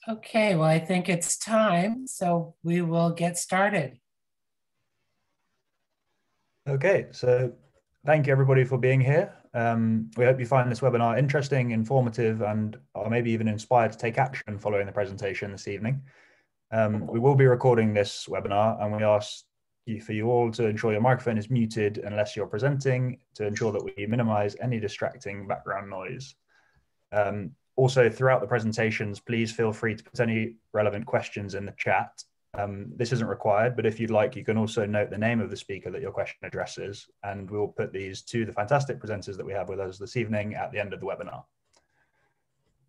Okay, well, I think it's time, so we will get started. Okay, so thank you everybody for being here. We hope you find this webinar interesting, informative, and or maybe even inspired to take action following the presentation this evening. We will be recording this webinar, and we ask for you all to ensure your microphone is muted unless you're presenting, to ensure that we minimize any distracting background noise. Also, throughout the presentations, please feel free to put any relevant questions in the chat. This isn't required, but if you'd like, you can also note the name of the speaker that your question addresses, and we'll put these to the fantastic presenters that we have with us this evening at the end of the webinar.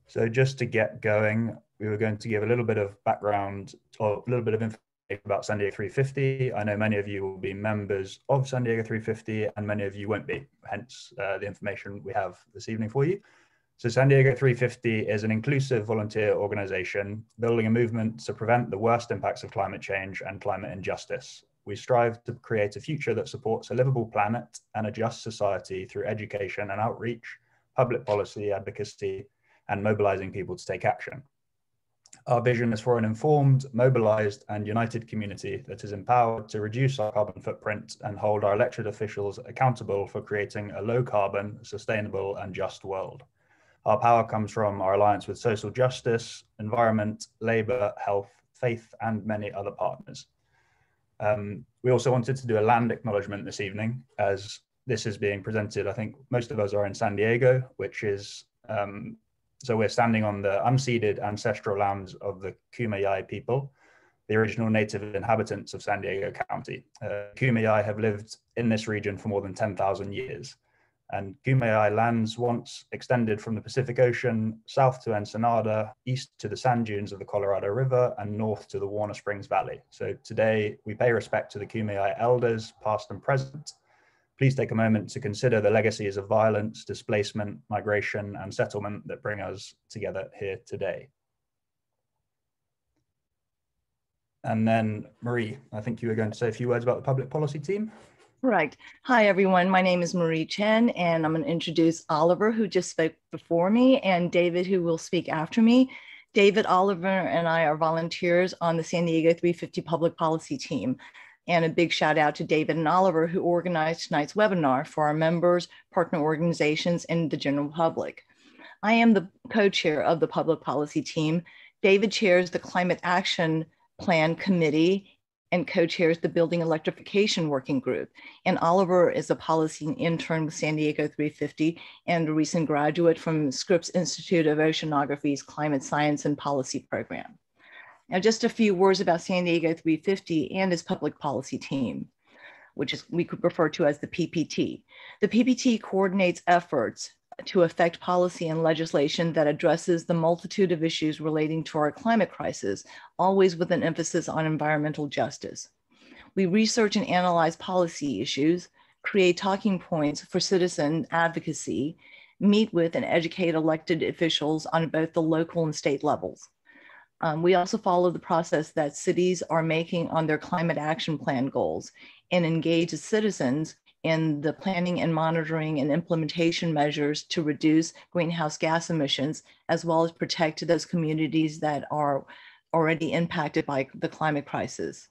So just to get going, we were going to give a little bit of background or a little bit of information about San Diego 350. I know many of you will be members of San Diego 350 and many of you won't be, hence the information we have this evening for you. So San Diego 350 is an inclusive volunteer organization building a movement to prevent the worst impacts of climate change and climate injustice. We strive to create a future that supports a livable planet and a just society through education and outreach, public policy, advocacy, and mobilizing people to take action. Our vision is for an informed, mobilized, and united community that is empowered to reduce our carbon footprint and hold our elected officials accountable for creating a low carbon, sustainable, and just world. Our power comes from our alliance with social justice, environment, labor, health, faith, and many other partners. We also wanted to do a land acknowledgement this evening, as this is being presented. I think most of us are in San Diego, which is, so we're standing on the unceded ancestral lands of the Kumeyaay people, the original native inhabitants of San Diego County. Kumeyaay have lived in this region for more than 10,000 years. And Kumeyaay lands once extended from the Pacific Ocean, south to Ensenada, east to the sand dunes of the Colorado River, and north to the Warner Springs Valley. So today we pay respect to the Kumeyaay elders, past and present. Please take a moment to consider the legacies of violence, displacement, migration, and settlement that bring us together here today. And then Marie, I think you were going to say a few words about the public policy team. Right. Hi, everyone. My name is Marie Chen, and I'm going to introduce Oliver, who just spoke before me, and David, who will speak after me. David, Oliver, and I are volunteers on the San Diego 350 Public Policy Team. And a big shout out to David and Oliver, who organized tonight's webinar for our members, partner organizations, and the general public. I am the co-chair of the Public Policy Team. David chairs the Climate Action Plan Committee and co-chairs the Building Electrification Working Group. And Oliver is a policy intern with San Diego 350 and a recent graduate from Scripps Institute of Oceanography's Climate Science and Policy program. Now, just a few words about San Diego 350 and its public policy team, which is we could refer to as the PPT. The PPT coordinates efforts to affect policy and legislation that addresses the multitude of issues relating to our climate crisis, always with an emphasis on environmental justice. We research and analyze policy issues, create talking points for citizen advocacy, meet with and educate elected officials on both the local and state levels. We also follow the process that cities are making on their climate action plan goals and engage as citizens in the planning and monitoring and implementation measures to reduce greenhouse gas emissions, as well as protect those communities that are already impacted by the climate crisis.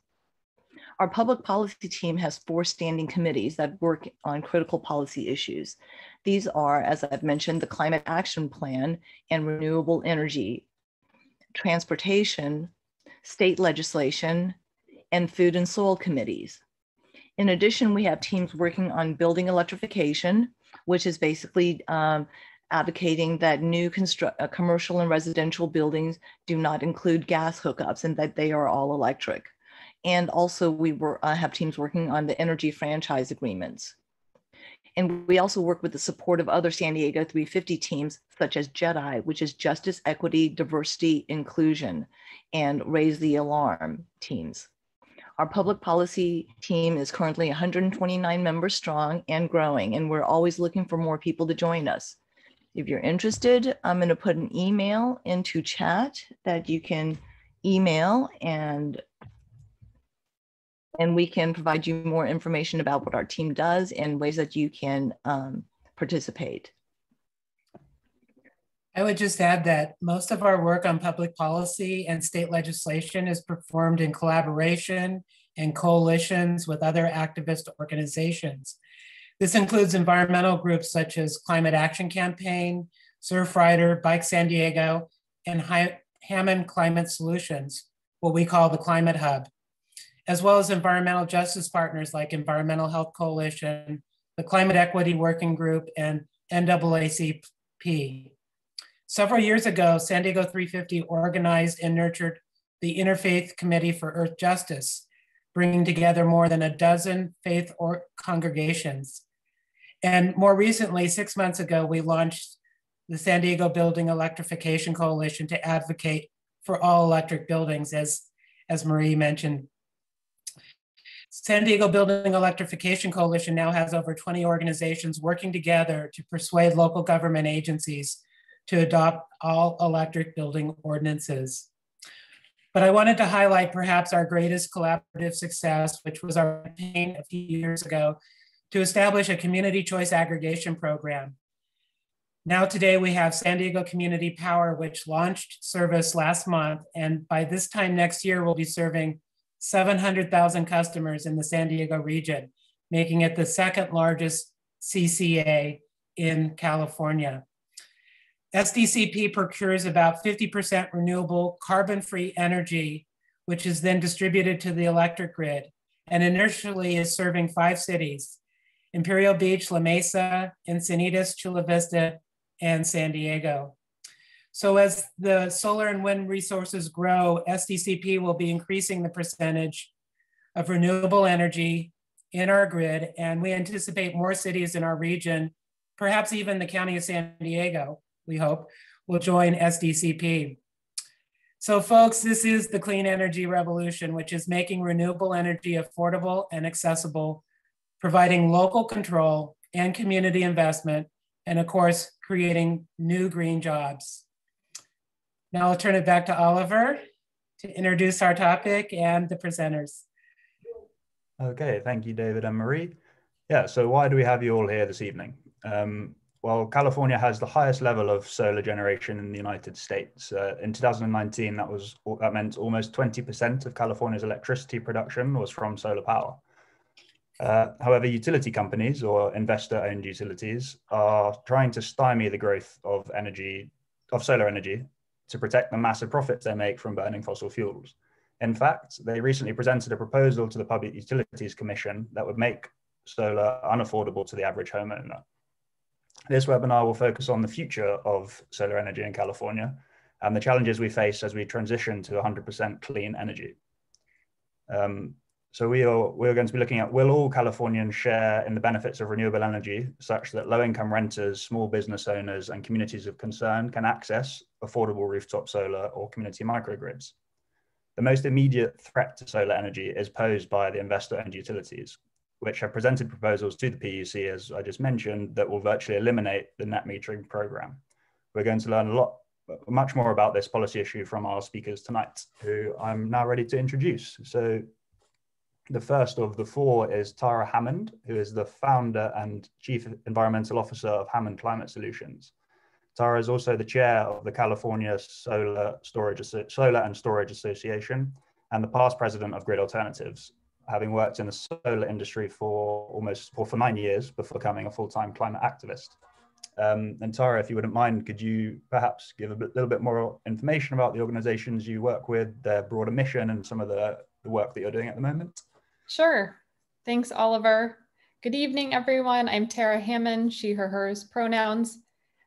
Our public policy team has 4 standing committees that work on critical policy issues. These are, as I've mentioned, the Climate Action Plan and Renewable Energy, Transportation, State Legislation, and Food and Soil committees. In addition, we have teams working on building electrification, which is basically advocating that new commercial and residential buildings do not include gas hookups and that they are all electric. And also we have teams working on the energy franchise agreements. And we also work with the support of other San Diego 350 teams, such as JEDI, which is Justice, Equity, Diversity, Inclusion, and Raise the Alarm teams. Our public policy team is currently 129 members strong and growing, and we're always looking for more people to join us. If you're interested, I'm going to put an email into chat that you can email, and we can provide you more information about what our team does and ways that you can participate. I would just add that most of our work on public policy and state legislation is performed in collaboration and coalitions with other activist organizations. This includes environmental groups such as Climate Action Campaign, Surfrider, Bike San Diego, and Hammond Climate Solutions, what we call the Climate Hub, as well as environmental justice partners like Environmental Health Coalition, the Climate Equity Working Group, and NAACP. Several years ago, San Diego 350 organized and nurtured the Interfaith Committee for Earth Justice, bringing together more than a dozen faith or congregations. And more recently, 6 months ago, we launched the San Diego Building Electrification Coalition to advocate for all electric buildings, as Marie mentioned. San Diego Building Electrification Coalition now has over 20 organizations working together to persuade local government agencies to adopt all electric building ordinances. But I wanted to highlight perhaps our greatest collaborative success, which was our campaign a few years ago to establish a community choice aggregation program. Now today we have San Diego Community Power, which launched service last month. And by this time next year, we'll be serving 700,000 customers in the San Diego region, making it the second largest CCA in California. SDCP procures about 50% renewable carbon-free energy, which is then distributed to the electric grid, and initially is serving 5 cities: Imperial Beach, La Mesa, Encinitas, Chula Vista, and San Diego. So as the solar and wind resources grow, SDCP will be increasing the percentage of renewable energy in our grid, and we anticipate more cities in our region, perhaps even the County of San Diego, we hope, will join SDCP. So folks, this is the clean energy revolution, which is making renewable energy affordable and accessible, providing local control and community investment, and of course, creating new green jobs. Now I'll turn it back to Oliver to introduce our topic and the presenters. Okay, thank you, David and Marie. Yeah, so why do we have you all here this evening? Well, California has the highest level of solar generation in the United States. In 2019, that meant almost 20% of California's electricity production was from solar power. However, utility companies or investor-owned utilities are trying to stymie the growth of solar energy to protect the massive profits they make from burning fossil fuels. In fact, they recently presented a proposal to the Public Utilities Commission that would make solar unaffordable to the average homeowner. This webinar will focus on the future of solar energy in California and the challenges we face as we transition to 100% clean energy. So we're going to be looking at, will all Californians share in the benefits of renewable energy such that low-income renters, small business owners, and communities of concern can access affordable rooftop solar or community microgrids? The most immediate threat to solar energy is posed by the investor-owned utilities, which have presented proposals to the PUC, as I just mentioned, that will virtually eliminate the net metering program. We're going to learn much more about this policy issue from our speakers tonight, who I'm now ready to introduce. So the first of the 4 is Tara Hammond, who is the founder and Chief Environmental Officer of Hammond Climate Solutions. Tara is also the chair of the California Solar and Storage Association and the past president of Grid Alternatives, having worked in the solar industry for 9 years before becoming a full-time climate activist. And Tara, if you wouldn't mind, could you perhaps give a little bit more information about the organizations you work with, their broader mission, and some of the work that you're doing at the moment? Sure. Thanks, Oliver. Good evening, everyone. I'm Tara Hammond, she, her, hers pronouns.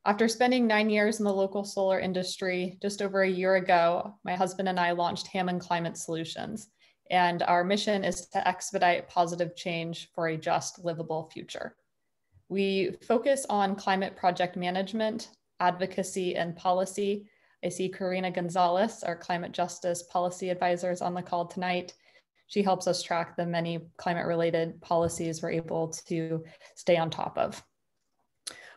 After spending 9 years in the local solar industry, just over a year ago, my husband and I launched Hammond Climate Solutions. And our mission is to expedite positive change for a just, livable future. We focus on climate project management, advocacy, and policy. I see Karina Gonzalez, our climate justice policy advisor, is on the call tonight. She helps us track the many climate-related policies we're able to stay on top of.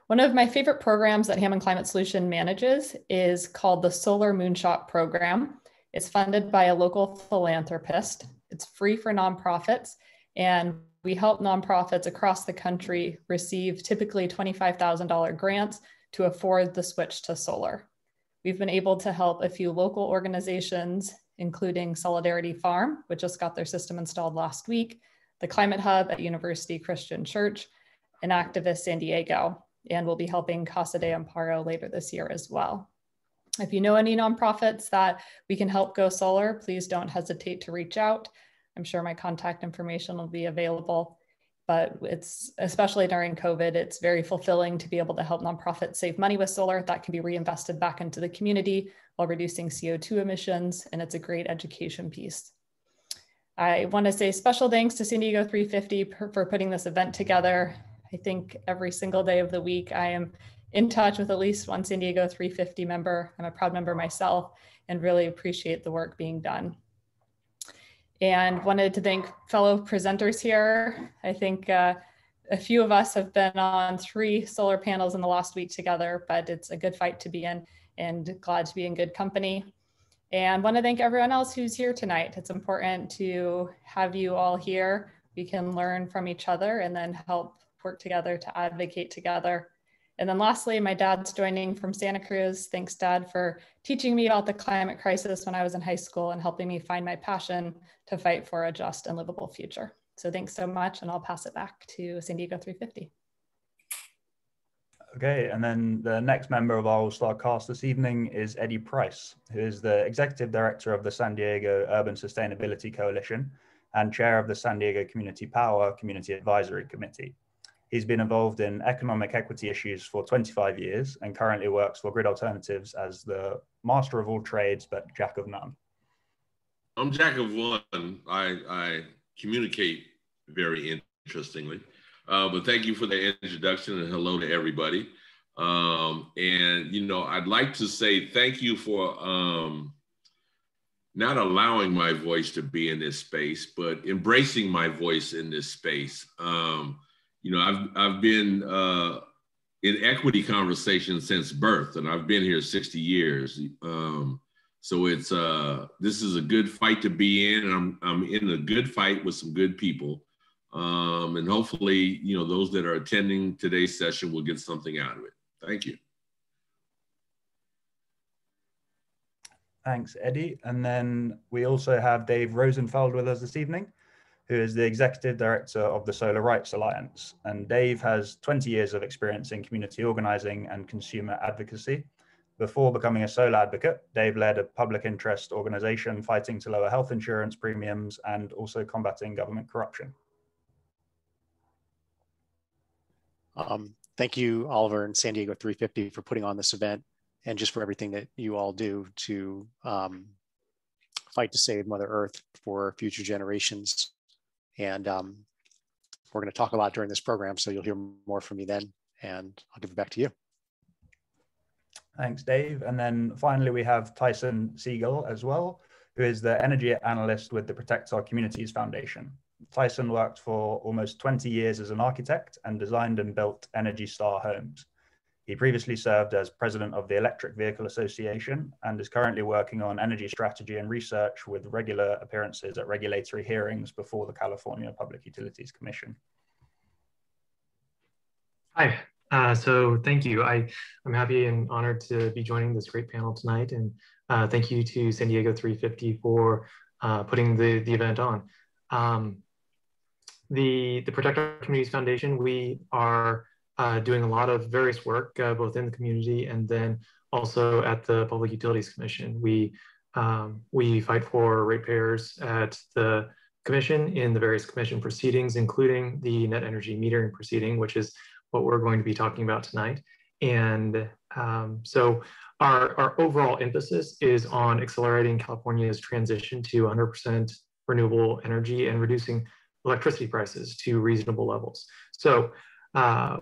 One of my favorite programs that Hammond Climate Solution manages is called the Solar Moonshot Program. It's funded by a local philanthropist. It's free for nonprofits, and we help nonprofits across the country receive typically $25,000 grants to afford the switch to solar. We've been able to help a few local organizations, including Solidarity Farm, which just got their system installed last week, the Climate Hub at University Christian Church, and Activist San Diego, and we'll be helping Casa de Amparo later this year as well. If you know any nonprofits that we can help go solar, please don't hesitate to reach out. I'm sure my contact information will be available, but it's, especially during COVID, it's very fulfilling to be able to help nonprofits save money with solar that can be reinvested back into the community while reducing CO2 emissions, and it's a great education piece. I want to say special thanks to San Diego 350 for putting this event together. I think every single day of the week, I am in touch with at least one San Diego 350 member. I'm a proud member myself and really appreciate the work being done. And wanted to thank fellow presenters here. I think a few of us have been on 3 solar panels in the last week together, but it's a good fight to be in and glad to be in good company. And want to thank everyone else who's here tonight. It's important to have you all here. We can learn from each other and then help work together to advocate together. And then lastly, my dad's joining from Santa Cruz. Thanks, Dad, for teaching me about the climate crisis when I was in high school and helping me find my passion to fight for a just and livable future. So thanks so much, and I'll pass it back to San Diego 350. Okay, and then the next member of our All-Star cast this evening is Eddie Price, who is the Executive Director of the San Diego Urban Sustainability Coalition and Chair of the San Diego Community Power Community Advisory Committee. He's been involved in economic equity issues for 25 years and currently works for Grid Alternatives as the master of all trades, but jack of none. I'm jack of one. I communicate very interestingly. But thank you for the introduction and hello to everybody. And, you know, I'd like to say thank you for not allowing my voice to be in this space, but embracing my voice in this space. You know, I've been in equity conversations since birth, and I've been here 60 years. So it's this is a good fight to be in, and I'm in a good fight with some good people. And hopefully, you know, those that are attending today's session will get something out of it. Thank you. Thanks, Eddie. And then we also have Dave Rosenfeld with us this evening, who is the Executive Director of the Solar Rights Alliance. And Dave has 20 years of experience in community organizing and consumer advocacy. Before becoming a solar advocate, Dave led a public interest organization fighting to lower health insurance premiums and also combating government corruption. Thank you, Oliver and San Diego 350 for putting on this event and just for everything that you all do to fight to save Mother Earth for future generations. And we're going to talk a lot during this program, so you'll hear more from me then, and I'll give it back to you. Thanks, Dave. And then finally, we have Tyson Siegel as well, who is the energy analyst with the Protect Our Communities Foundation. Tyson worked for almost 20 years as an architect and designed and built Energy Star homes. He previously served as president of the Electric Vehicle Association and is currently working on energy strategy and research with regular appearances at regulatory hearings before the California Public Utilities Commission. Hi, so thank you. I'm happy and honored to be joining this great panel tonight, and thank you to San Diego 350 for putting the event on. The Protect Our Communities Foundation, we are doing a lot of various work, both in the community and then also at the Public Utilities Commission. We fight for ratepayers at the commission in the various commission proceedings, including the net energy metering proceeding, which is what we're going to be talking about tonight. And so our overall emphasis is on accelerating California's transition to 100% renewable energy and reducing electricity prices to reasonable levels. So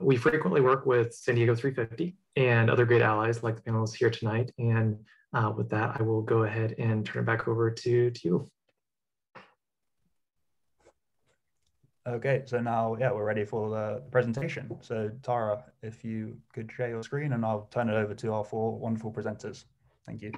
we frequently work with San Diego 350 and other great allies like the panelists here tonight. And with that, I will go ahead and turn it back over to you. Okay, so now, yeah, we're ready for the presentation. So Tara, if you could share your screen and I'll turn it over to our 4 wonderful presenters. Thank you.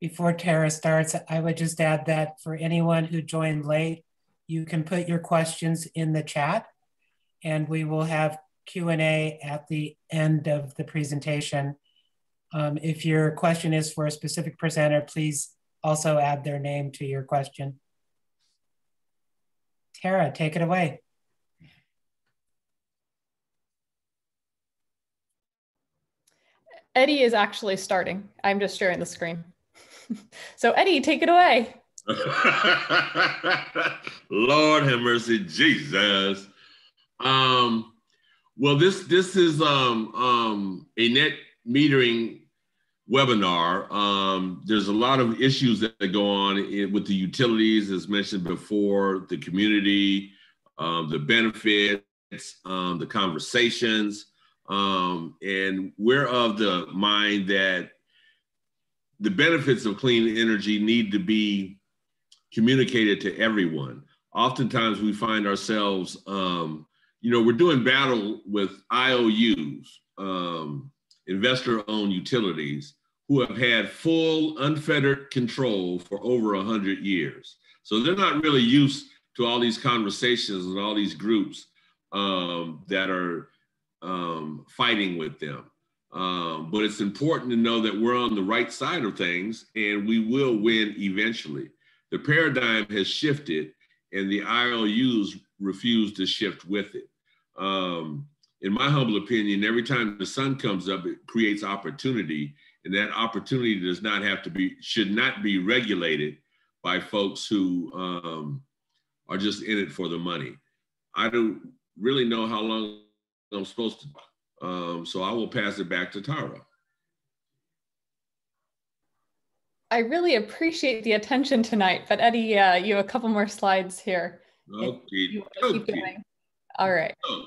Before Tara starts, I would just add that for anyone who joined late, you can put your questions in the chat and we will have Q&A at the end of the presentation. If your question is for a specific presenter, please also add their name to your question. Tara, take it away. Eddie is actually starting. I'm just sharing the screen. So Eddie, take it away. Lord have mercy, Jesus. Well, this is a net metering webinar. There's a lot of issues that go on with the utilities, as mentioned before, the community, the benefits, the conversations. And we're of the mind that the benefits of clean energy need to be communicated to everyone. Oftentimes we find ourselves, we're doing battle with IOUs, investor-owned utilities, who have had full unfettered control for over 100 years. So they're not really used to all these conversations and all these groups that are fighting with them. But it's important to know that we're on the right side of things and we will win eventually. The paradigm has shifted and the IOUs refuse to shift with it. In my humble opinion, every time the sun comes up, it creates opportunity, and that opportunity should not be regulated by folks who are just in it for the money. I don't really know how long I'm supposed to, so I will pass it back to Tara. I really appreciate the attention tonight, but Eddie, you have a couple more slides here. Okay. Keep going. All right. So,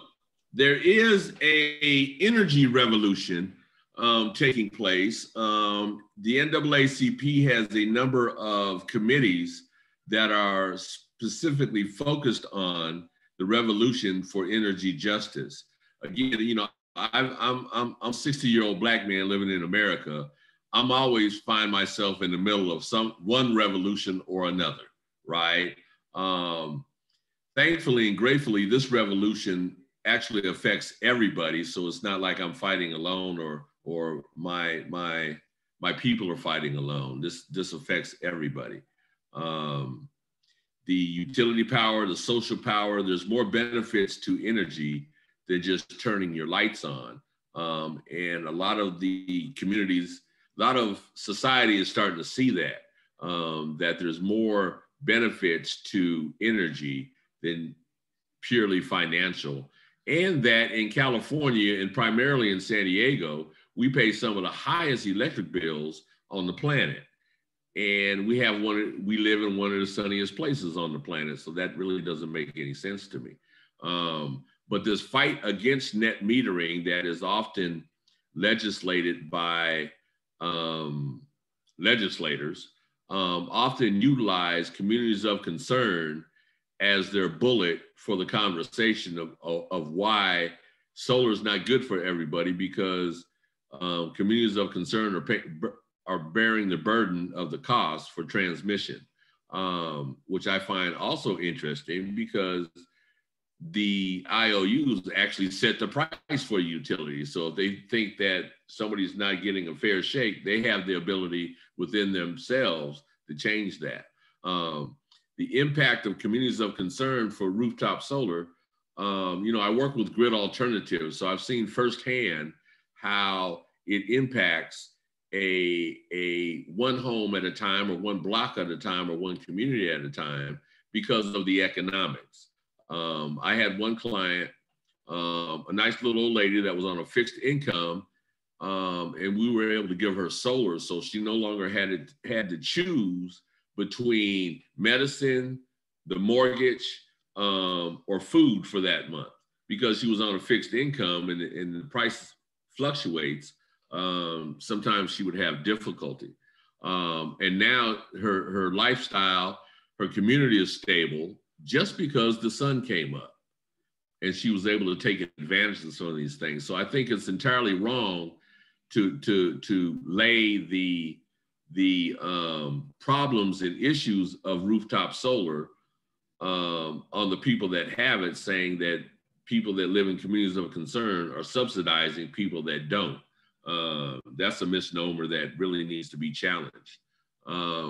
there is a energy revolution taking place. The NAACP has a number of committees that are specifically focused on the revolution for energy justice. Again, I'm a 60-year-old Black man living in America. I'm always find myself in the middle of one revolution or another, right? Thankfully and gratefully, this revolution actually affects everybody. So it's not like I'm fighting alone or my people are fighting alone. This affects everybody. The utility power, the social power, there's more benefits to energy than just turning your lights on. And a lot of the communities, a lot of society is starting to see that, that there's more benefits to energy than purely financial. And that in California and primarily in San Diego, we pay some of the highest electric bills on the planet. And we live in one of the sunniest places on the planet. So that really doesn't make any sense to me. But this fight against net metering that is often legislated by legislators often utilize communities of concern as their bullet for the conversation of why solar is not good for everybody, because communities of concern are bearing the burden of the cost for transmission, which I find also interesting because the IOUs actually set the price for utilities. So if they think that somebody's not getting a fair shake, they have the ability within themselves to change that. The impact of communities of concern for rooftop solar, I work with grid alternatives, so I've seen firsthand how it impacts a one home at a time or one block at a time or one community at a time because of the economics. I had one client, a nice little old lady that was on a fixed income, and we were able to give her solar, so she no longer had to choose between medicine, the mortgage, or food for that month, because she was on a fixed income and the price fluctuates. Sometimes she would have difficulty. And now her lifestyle, her community is stable just because the sun came up and she was able to take advantage of some of these things. So I think it's entirely wrong to lay the the problems and issues of rooftop solar on the people that have it, saying that people that live in communities of concern are subsidizing people that don't. That's a misnomer that really needs to be challenged. I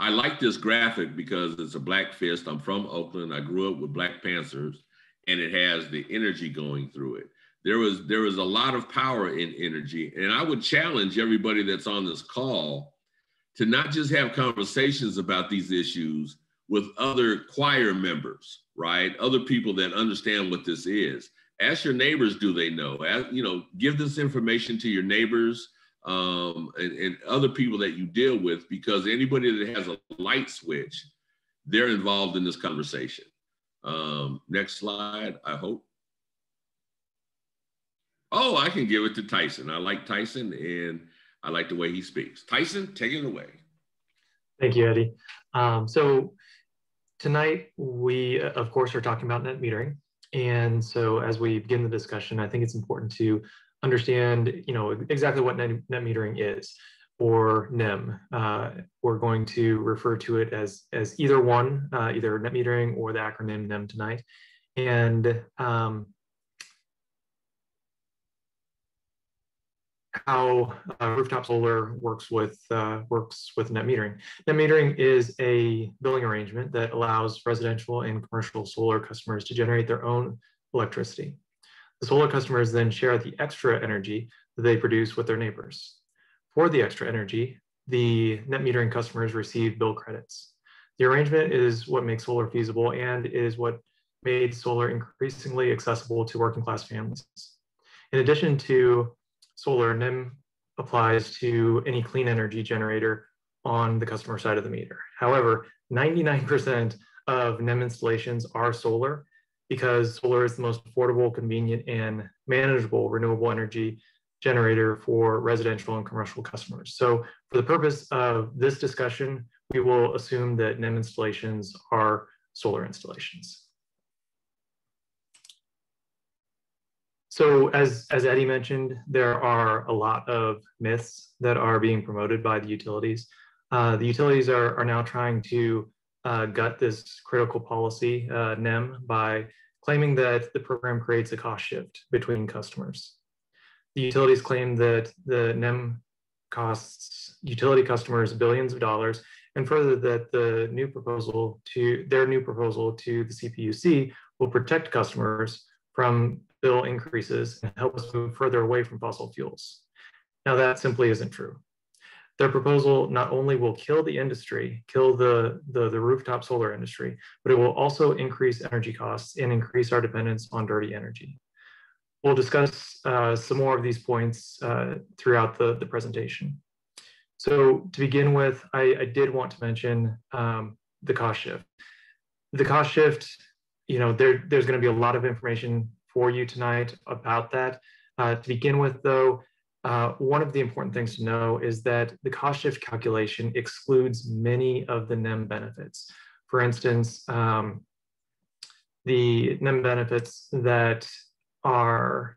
like this graphic because it's a black fist. I'm from Oakland. I grew up with Black Panthers, and it has the energy going through it. There was a lot of power in energy, and I would challenge everybody that's on this call to not just have conversations about these issues with other choir members, right? Other people that understand what this is. Ask your neighbors, do they know? Give this information to your neighbors and other people that you deal with, because anybody that has a light switch, they're involved in this conversation. Next slide, I hope. Oh, I can give it to Tyson. I like Tyson, and I like the way he speaks. Tyson, take it away. Thank you, Eddie. So tonight, we, of course, are talking about net metering. And so as we begin the discussion, I think it's important to understand, exactly what net metering is, or NEM. We're going to refer to it as either one, either net metering or the acronym NEM tonight. And how rooftop solar works with net metering. Net metering is a billing arrangement that allows residential and commercial solar customers to generate their own electricity. The solar customers then share the extra energy that they produce with their neighbors. For the extra energy, the net metering customers receive bill credits. The arrangement is what makes solar feasible and is what made solar increasingly accessible to working class families. In addition to solar, NEM applies to any clean energy generator on the customer side of the meter. However, 99% of NEM installations are solar, because solar is the most affordable, convenient, and manageable renewable energy generator for residential and commercial customers. So for the purpose of this discussion, we will assume that NEM installations are solar installations. So as Eddie mentioned, there are a lot of myths that are being promoted by the utilities. The utilities are now trying to gut this critical policy, NEM, by claiming that the program creates a cost shift between customers. The utilities claim that the NEM costs utility customers billions of dollars, and further that their new proposal to the CPUC will protect customers from bill increases and help us move further away from fossil fuels. Now, that simply isn't true. Their proposal not only will kill the industry, kill the rooftop solar industry, but it will also increase energy costs and increase our dependence on dirty energy. We'll discuss some more of these points throughout the presentation. So to begin with, I did want to mention the cost shift. The cost shift, there's going to be a lot of information for you tonight about that. To begin with, though, one of the important things to know is that the cost shift calculation excludes many of the NEM benefits. For instance, the NEM benefits that are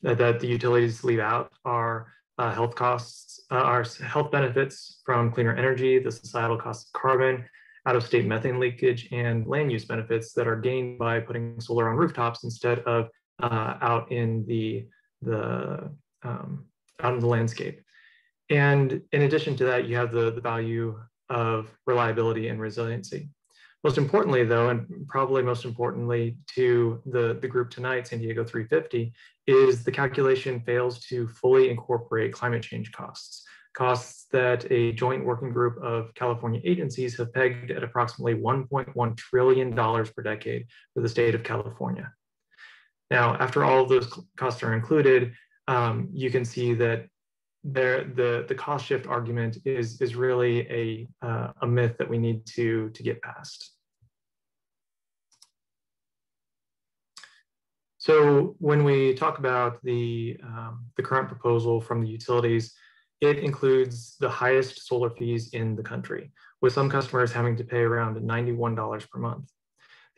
that the utilities leave out are health costs, are health benefits from cleaner energy, the societal cost of carbon, out-of-state methane leakage, and land use benefits that are gained by putting solar on rooftops instead of out in the landscape. And in addition to that, you have the value of reliability and resiliency. Most importantly, though, and probably most importantly to the group tonight, San Diego 350, is the calculation fails to fully incorporate climate change costs that a joint working group of California agencies have pegged at approximately $1.1 trillion per decade for the state of California. Now, after all of those costs are included, you can see that the cost shift argument is really a myth that we need to get past. So when we talk about the current proposal from the utilities, it includes the highest solar fees in the country, with some customers having to pay around $91 per month.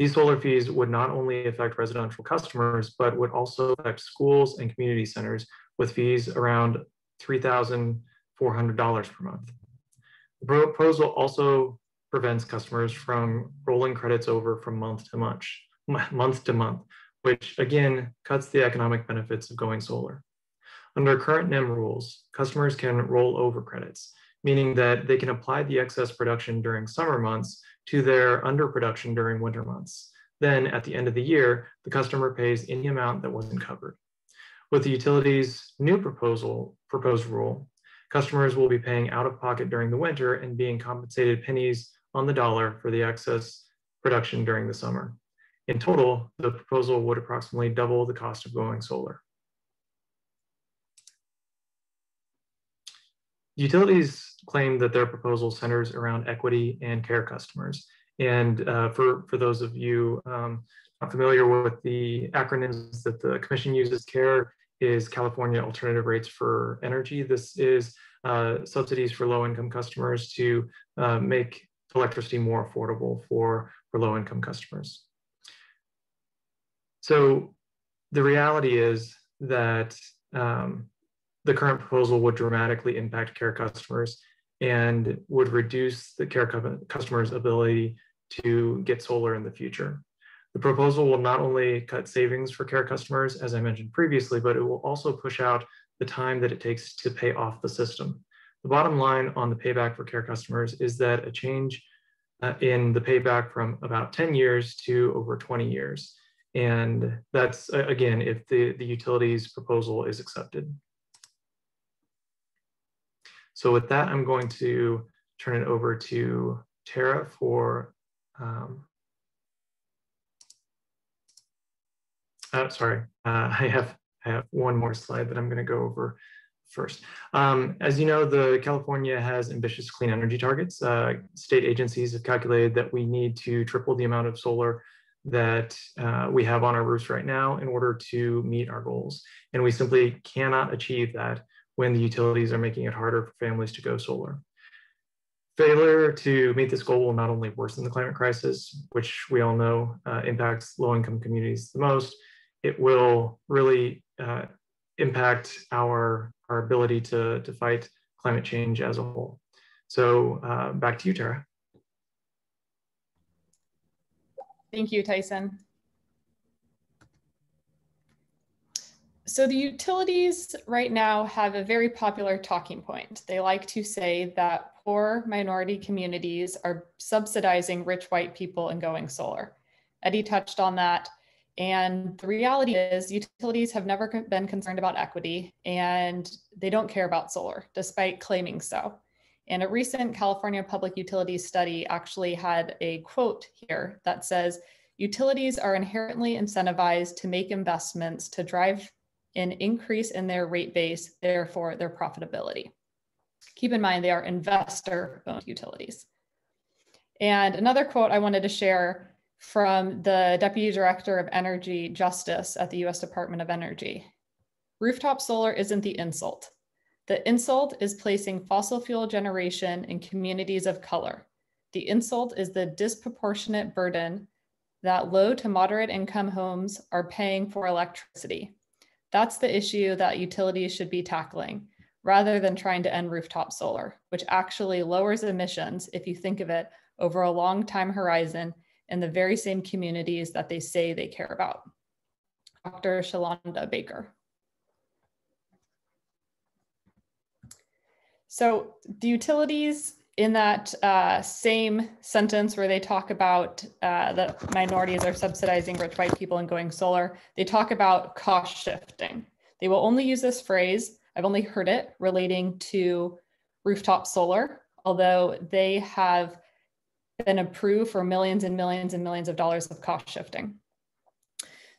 These solar fees would not only affect residential customers, but would also affect schools and community centers with fees around $3,400 per month. The proposal also prevents customers from rolling credits over from month to month, which again cuts the economic benefits of going solar. Under current NEM rules, customers can roll over credits, meaning that they can apply the excess production during summer months to their underproduction during winter months. Then at the end of the year, the customer pays any amount that wasn't covered. With the utility's new proposed rule, customers will be paying out of pocket during the winter and being compensated pennies on the dollar for the excess production during the summer. In total, the proposal would approximately double the cost of going solar. Utilities claim that their proposal centers around equity and care customers. And for those of you not familiar with the acronyms that the Commission uses, CARE is California Alternative Rates for Energy. This is subsidies for low-income customers to make electricity more affordable for low-income customers. So the reality is that the current proposal would dramatically impact care customers and would reduce the care customers' ability to get solar in the future. The proposal will not only cut savings for care customers, as I mentioned previously, but it will also push out the time that it takes to pay off the system. The bottom line on the payback for care customers is that a change in the payback from about 10 years to over 20 years. And that's, again, if the utilities proposal is accepted. So with that, I'm going to turn it over to Tara for, I have one more slide that I'm going to go over first. As you know, California has ambitious clean energy targets. State agencies have calculated that we need to triple the amount of solar that we have on our roofs right now in order to meet our goals. And we simply cannot achieve that when the utilities are making it harder for families to go solar. Failure to meet this goal will not only worsen the climate crisis, which we all know impacts low-income communities the most, it will really impact our ability to fight climate change as a whole. So back to you, Tara. Thank you, Tyson. So the utilities right now have a very popular talking point. They like to say that poor minority communities are subsidizing rich white people and going solar. Eddie touched on that. And the reality is utilities have never been concerned about equity and they don't care about solar, despite claiming so. And a recent California Public Utilities study actually had a quote here that says, utilities are inherently incentivized to make investments to drive an increase in their rate base, therefore their profitability. Keep in mind, they are investor-owned utilities. And another quote I wanted to share from the Deputy Director of Energy Justice at the US Department of Energy. Rooftop solar isn't the insult. The insult is placing fossil fuel generation in communities of color. The insult is the disproportionate burden that low to moderate income homes are paying for electricity. That's the issue that utilities should be tackling, rather than trying to end rooftop solar, which actually lowers emissions if you think of it over a long time horizon in the very same communities that they say they care about. Dr. Shalonda Baker. So the utilities in that same sentence where they talk about that minorities are subsidizing rich white people and going solar, they talk about cost shifting. They will only use this phrase, I've only heard it relating to rooftop solar, although they have been approved for millions and millions and millions of dollars of cost shifting.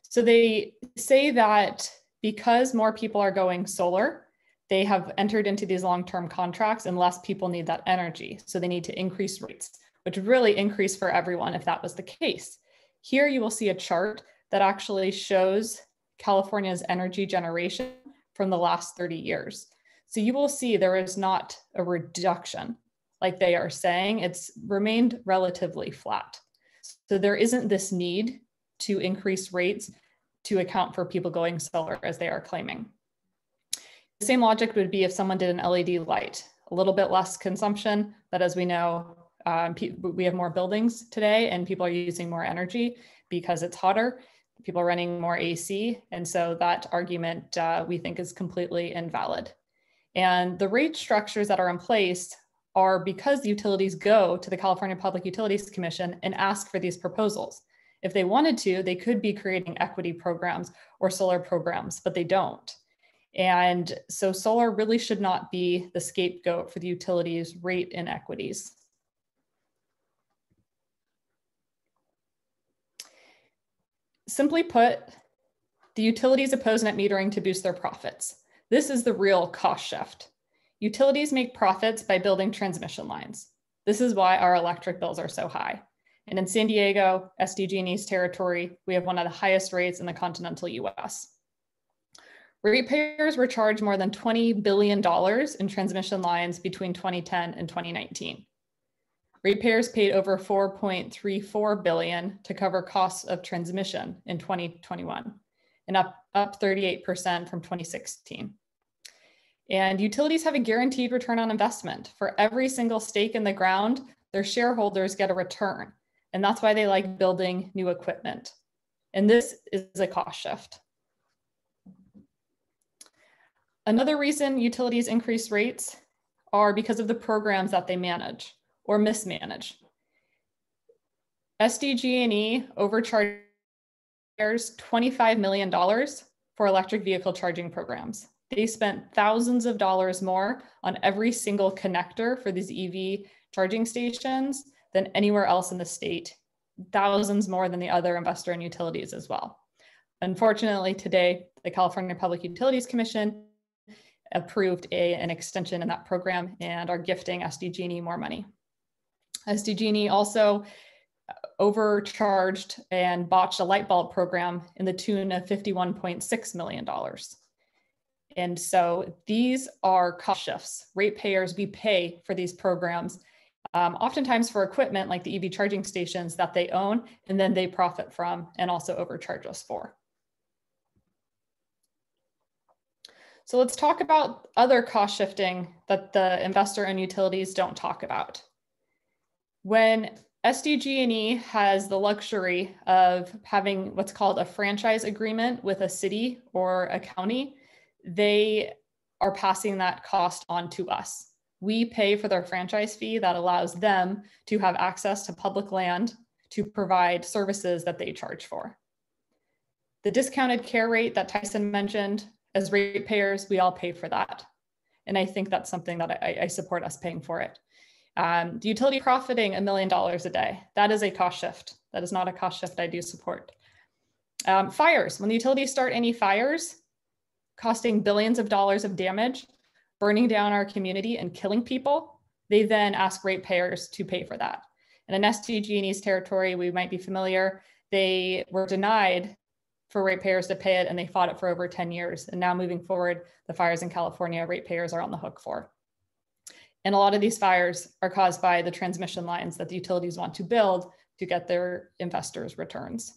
So they say that because more people are going solar, they have entered into these long-term contracts and less people need that energy. So they need to increase rates, which would really increase for everyone if that was the case. Here you will see a chart that actually shows California's energy generation from the last 30 years. So you will see there is not a reduction like they are saying, it's remained relatively flat. So there isn't this need to increase rates to account for people going solar as they are claiming. same logic would be if someone did an LED light, a little bit less consumption, but as we know, we have more buildings today and people are using more energy because it's hotter. People are running more AC. And so that argument we think is completely invalid. And the rate structures that are in place are because the utilities go to the California Public Utilities Commission and ask for these proposals. If they wanted to, they could be creating equity programs or solar programs, but they don't. And so solar really should not be the scapegoat for the utilities' rate inequities. Simply put, the utilities oppose net metering to boost their profits. This is the real cost shift. Utilities make profits by building transmission lines. This is why our electric bills are so high. And in San Diego, SDG&E's territory, we have one of the highest rates in the continental US. Ratepayers were charged more than $20 billion in transmission lines between 2010 and 2019. Ratepayers paid over $4.34 billion to cover costs of transmission in 2021, and up 38% from 2016. And utilities have a guaranteed return on investment. For every single stake in the ground, their shareholders get a return. And that's why they like building new equipment. And this is a cost shift. Another reason utilities increase rates are because of the programs that they manage or mismanage. SDG&E overcharges $25 million for electric vehicle charging programs. They spent thousands of dollars more on every single connector for these EV charging stations than anywhere else in the state, thousands more than the other investor-owned utilities as well. Unfortunately, today, the California Public Utilities Commission approved an extension in that program and are gifting SDG&E more money. SDG&E also overcharged and botched a light bulb program in the tune of $51.6 million. And so these are cost shifts. Ratepayers, we pay for these programs, oftentimes for equipment like the EV charging stations that they own, and then they profit from and also overcharge us for. So let's talk about other cost shifting that the investor-owned utilities don't talk about. When SDG&E has the luxury of having what's called a franchise agreement with a city or a county, they are passing that cost on to us. We pay for their franchise fee that allows them to have access to public land to provide services that they charge for. The discounted care rate that Tyson mentioned, as ratepayers, we all pay for that. And I think that's something that I support us paying for it. The utility profiting $1 million a day, that is a cost shift. That is not a cost shift I do support. Fires, when the utilities start any fires, costing billions of dollars of damage, burning down our community and killing people, they then ask ratepayers to pay for that. And in SDG&E's territory, we might be familiar, they were denied for ratepayers to pay it and they fought it for over 10 years. And now moving forward, the fires in California, ratepayers are on the hook for. And a lot of these fires are caused by the transmission lines that the utilities want to build to get their investors' returns.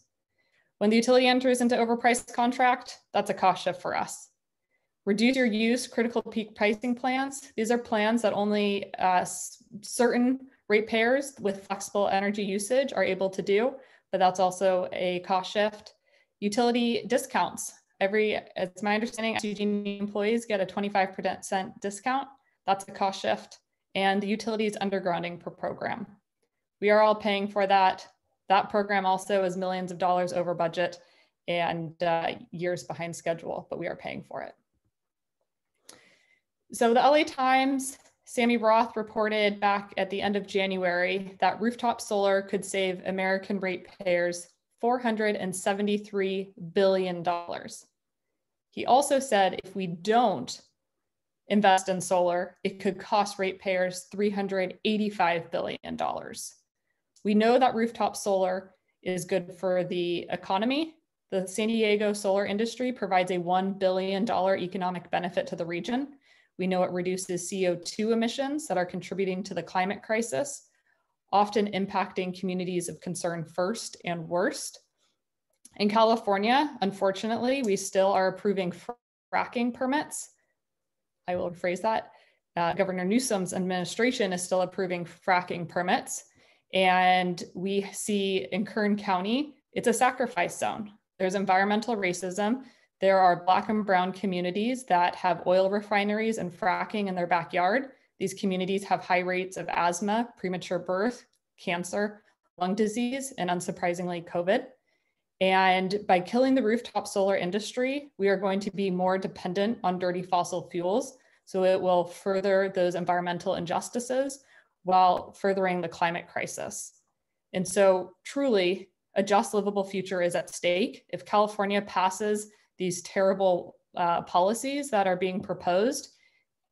When the utility enters into overpriced contract, that's a cost shift for us. Reduce your use critical peak pricing plans. These are plans that only certain ratepayers with flexible energy usage are able to do, but that's also a cost shift. Utility discounts. It's my understanding, SDG&E employees get a 25% discount. That's a cost shift. And the utilities undergrounding per program. We are all paying for that. That program also is millions of dollars over budget and years behind schedule, but we are paying for it. So the LA Times, Sammy Roth reported back at the end of January that rooftop solar could save American ratepayers $473 billion. He also said if we don't invest in solar, it could cost ratepayers $385 billion. We know that rooftop solar is good for the economy. The San Diego solar industry provides a $1 billion economic benefit to the region. We know it reduces CO2 emissions that are contributing to the climate crisis, often impacting communities of concern first and worst. In California, unfortunately, we still are approving fracking permits I will rephrase that. Governor Newsom's administration is still approving fracking permits. And we see in Kern County, it's a sacrifice zone. There's environmental racism. There are Black and brown communities that have oil refineries and fracking in their backyard. These communities have high rates of asthma, premature birth, cancer, lung disease, and unsurprisingly, COVID. And by killing the rooftop solar industry, we are going to be more dependent on dirty fossil fuels. So it will further those environmental injustices while furthering the climate crisis. And so truly, a just livable future is at stake. If California passes these terrible policies that are being proposed,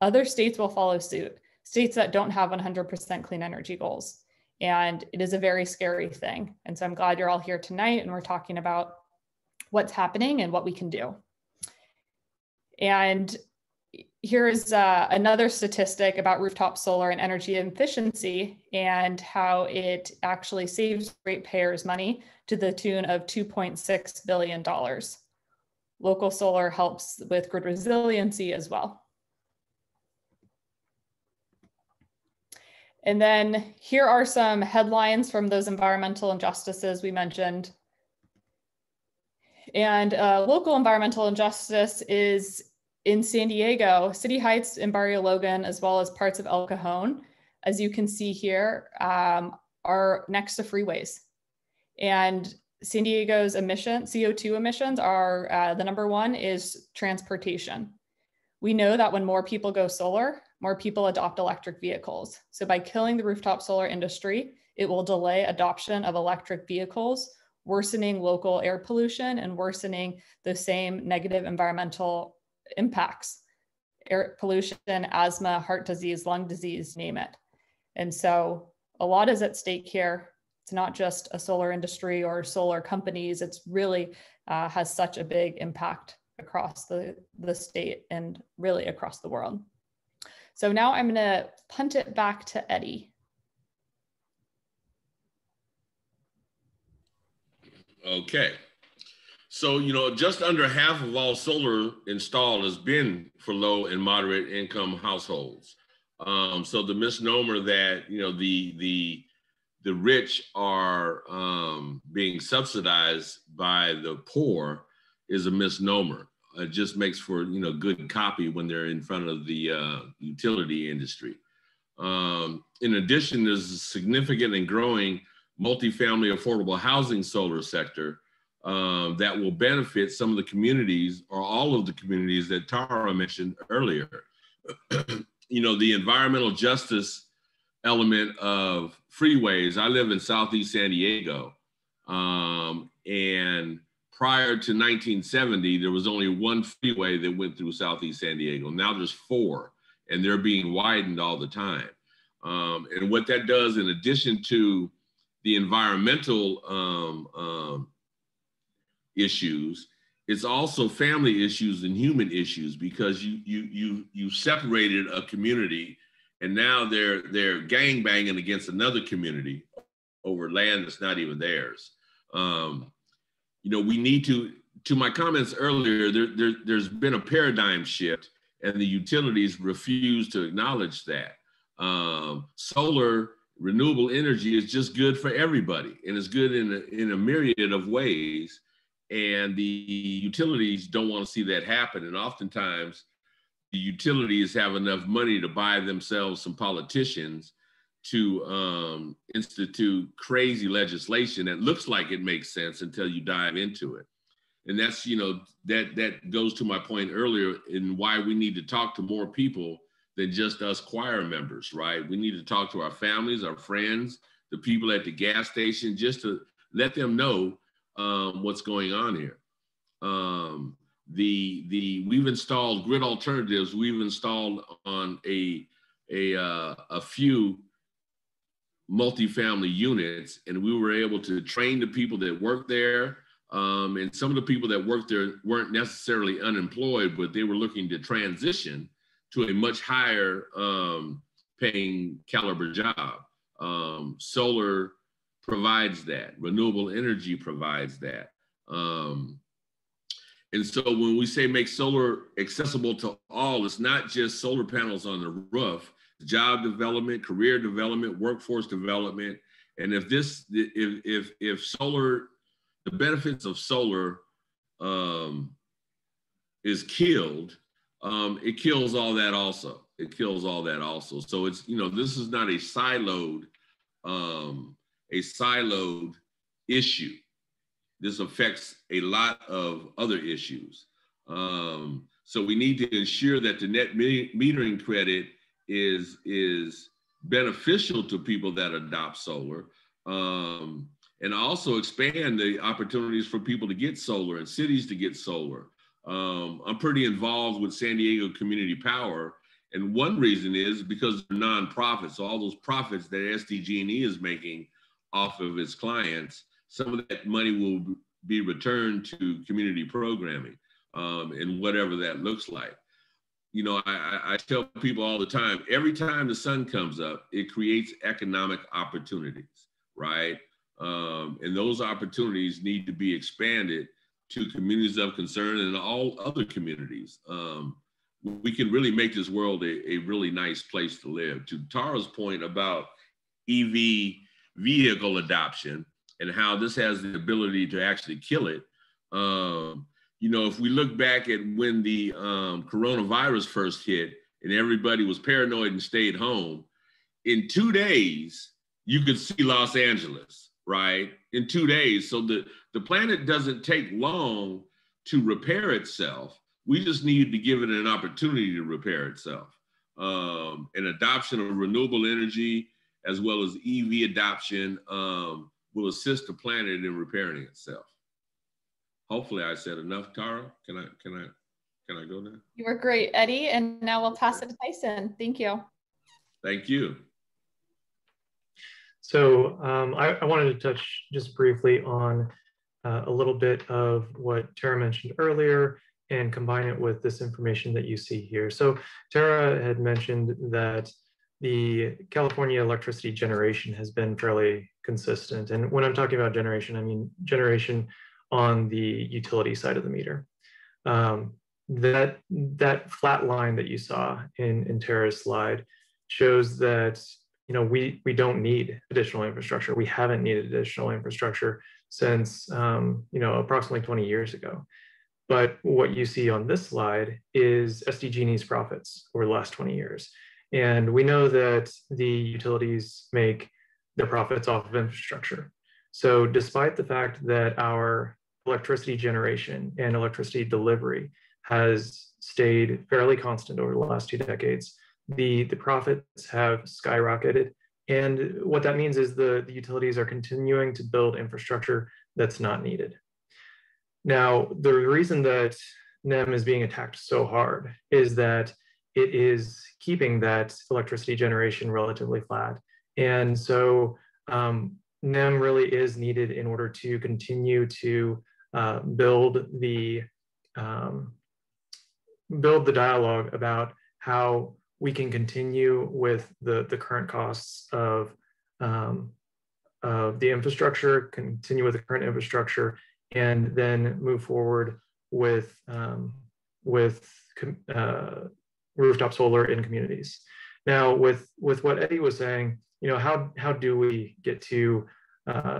other states will follow suit, states that don't have 100% clean energy goals. And it is a very scary thing. And so I'm glad you're all here tonight and we're talking about what's happening and what we can do. And here's another statistic about rooftop solar and energy efficiency and how it actually saves ratepayers money to the tune of $2.6 billion. Local solar helps with grid resiliency as well. And then here are some headlines from those environmental injustices we mentioned. And local environmental injustice is in San Diego, City Heights and Barrio Logan, as well as parts of El Cajon, as you can see here, are next to freeways. And San Diego's CO2 emissions are, the #1 is transportation. We know that when more people go solar, more people adopt electric vehicles. So by killing the rooftop solar industry, it will delay adoption of electric vehicles, worsening local air pollution and worsening the same negative environmental impacts, air pollution, asthma, heart disease, lung disease, name it. And so a lot is at stake here. It's not just a solar industry or solar companies. It's really has such a big impact across the state and really across the world. So now I'm gonna punt it back to Eddie. Okay. So, just under half of all solar installed has been for low and moderate income households. So the misnomer that, the rich are being subsidized by the poor is a misnomer. It just makes for, good copy when they're in front of the utility industry. In addition, there's a significant and growing multifamily affordable housing solar sector that will benefit some of the communities or all of the communities that Tara mentioned earlier. The environmental justice element of freeways. I live in Southeast San Diego, and prior to 1970, there was only one freeway that went through Southeast San Diego. Now there's 4, and they're being widened all the time. And what that does, in addition to the environmental issues, it's also family issues and human issues, because you separated a community, and now they're gang banging against another community over land that's not even theirs. We need to my comments earlier, there's been a paradigm shift, and the utilities refuse to acknowledge that. Solar, renewable energy is just good for everybody, and it's good in a myriad of ways. And the utilities don't want to see that happen. And oftentimes, the utilities have enough money to buy themselves some politicians to institute crazy legislation that looks like it makes sense until you dive into it. And that's, that goes to my point earlier in why we need to talk to more people than just us choir members, right? We need to talk to our families, our friends, the people at the gas station, just to let them know what's going on here. We've installed grid alternatives. We've installed on a few multifamily units, and we were able to train the people that work there. And some of the people that worked there weren't necessarily unemployed, but they were looking to transition to a much higher paying caliber job. Solar provides that. Renewable energy provides that. And so when we say make solar accessible to all, it's not just solar panels on the roof, job development, career development, workforce development. And if solar, the benefits of solar is killed, it kills all that also. It kills all that also. So it's, you know, this is not a siloed issue. This affects a lot of other issues. So we need to ensure that the net metering credit is beneficial to people that adopt solar, and also expand the opportunities for people to get solar and cities to get solar. I'm pretty involved with San Diego Community Power, and one reason is because they're nonprofits. So all those profits that SDG&E is making off of its clients, some of that money will be returned to community programming, and whatever that looks like. You know, I tell people all the time, every time the sun comes up, it creates economic opportunities, right? And those opportunities need to be expanded to communities of concern and all other communities. We can really make this world a really nice place to live. To Tara's point about EV vehicle adoption and how this has the ability to actually kill it. You know, if we look back at when the coronavirus first hit and everybody was paranoid and stayed home, in 2 days, you could see Los Angeles, right? In 2 days. So the planet doesn't take long to repair itself. We just need to give it an opportunity to repair itself. And adoption of renewable energy, as well as EV adoption, will assist the planet in repairing itself. Hopefully I said enough, Tara. Can I go now? You were great, Eddie. And now we'll pass it to Tyson. Thank you. Thank you. So I wanted to touch just briefly on a little bit of what Tara mentioned earlier and combine it with this information that you see here. So Tara had mentioned that the California electricity generation has been fairly consistent. And when I'm talking about generation, I mean generation on the utility side of the meter. That flat line that you saw in Tara's slide shows that, you know, we don't need additional infrastructure. We haven't needed additional infrastructure since, you know, approximately 20 years ago. But what you see on this slide is SDG&E's profits over the last 20 years. And we know that the utilities make their profits off of infrastructure. So despite the fact that our electricity generation and electricity delivery has stayed fairly constant over the last 2 decades, the profits have skyrocketed. And what that means is the utilities are continuing to build infrastructure that's not needed. Now, the reason that NEM is being attacked so hard is that it is keeping that electricity generation relatively flat. And so NEM really is needed in order to continue to build the dialogue about how we can continue with the current costs of the infrastructure, continue with the current infrastructure, and then move forward with rooftop solar in communities. Now, with what Eddie was saying, you know, how do we get to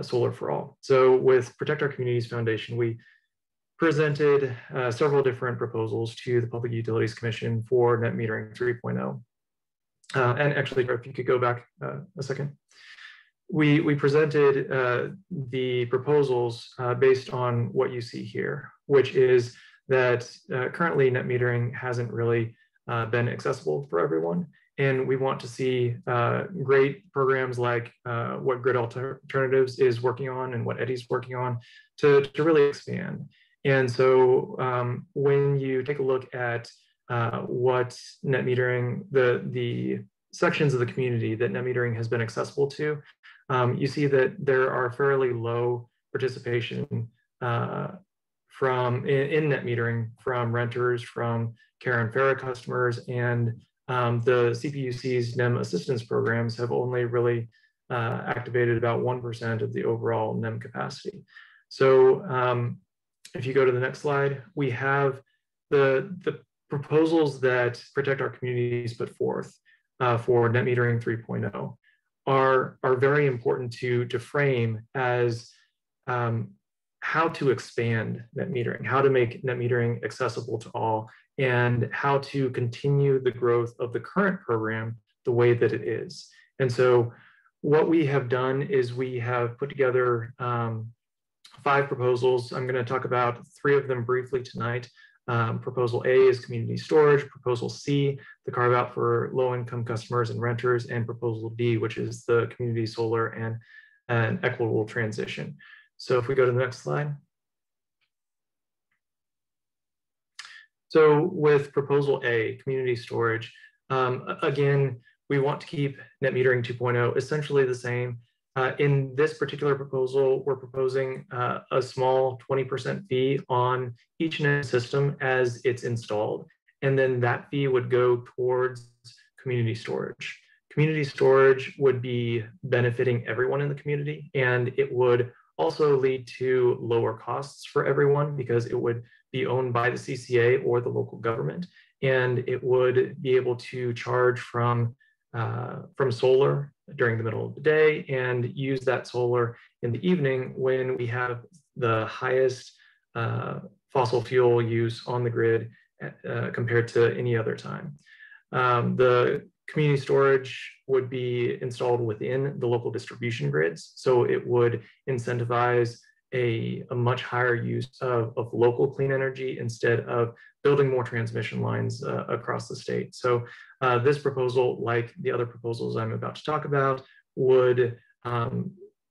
solar for all? So with Protect Our Communities Foundation, we presented several different proposals to the Public Utilities Commission for net metering 3.0. And actually, if you could go back a second. We presented the proposals based on what you see here, which is that currently net metering hasn't really been accessible for everyone. And we want to see great programs like what Grid Alternatives is working on and what Eddie's working on to really expand. And so when you take a look at what net metering, the sections of the community that net metering has been accessible to, you see that there are fairly low participation in net metering from renters, from care and FARA customers, and the CPUC's NEM assistance programs have only really activated about 1% of the overall NEM capacity. So if you go to the next slide, we have the proposals that Protect Our Communities put forth for net metering 3.0 are very important to frame as how to expand net metering, how to make net metering accessible to all, and how to continue the growth of the current program the way that it is. And so what we have done is we have put together 5 proposals. I'm going to talk about 3 of them briefly tonight. Proposal A is community storage, Proposal C, the carve out for low-income customers and renters, and Proposal D, which is the community solar and an equitable transition. So if we go to the next slide. So with Proposal A, community storage, again, we want to keep net metering 2.0 essentially the same. In this particular proposal, we're proposing a small 20% fee on each net system as it's installed. And then that fee would go towards community storage. Community storage would be benefiting everyone in the community, and it would also lead to lower costs for everyone because it would be owned by the CCA or the local government, and it would be able to charge from solar during the middle of the day and use that solar in the evening when we have the highest fossil fuel use on the grid compared to any other time. The community storage would be installed within the local distribution grids, so it would incentivize a much higher use of local clean energy instead of building more transmission lines across the state. So this proposal, like the other proposals I'm about to talk about, would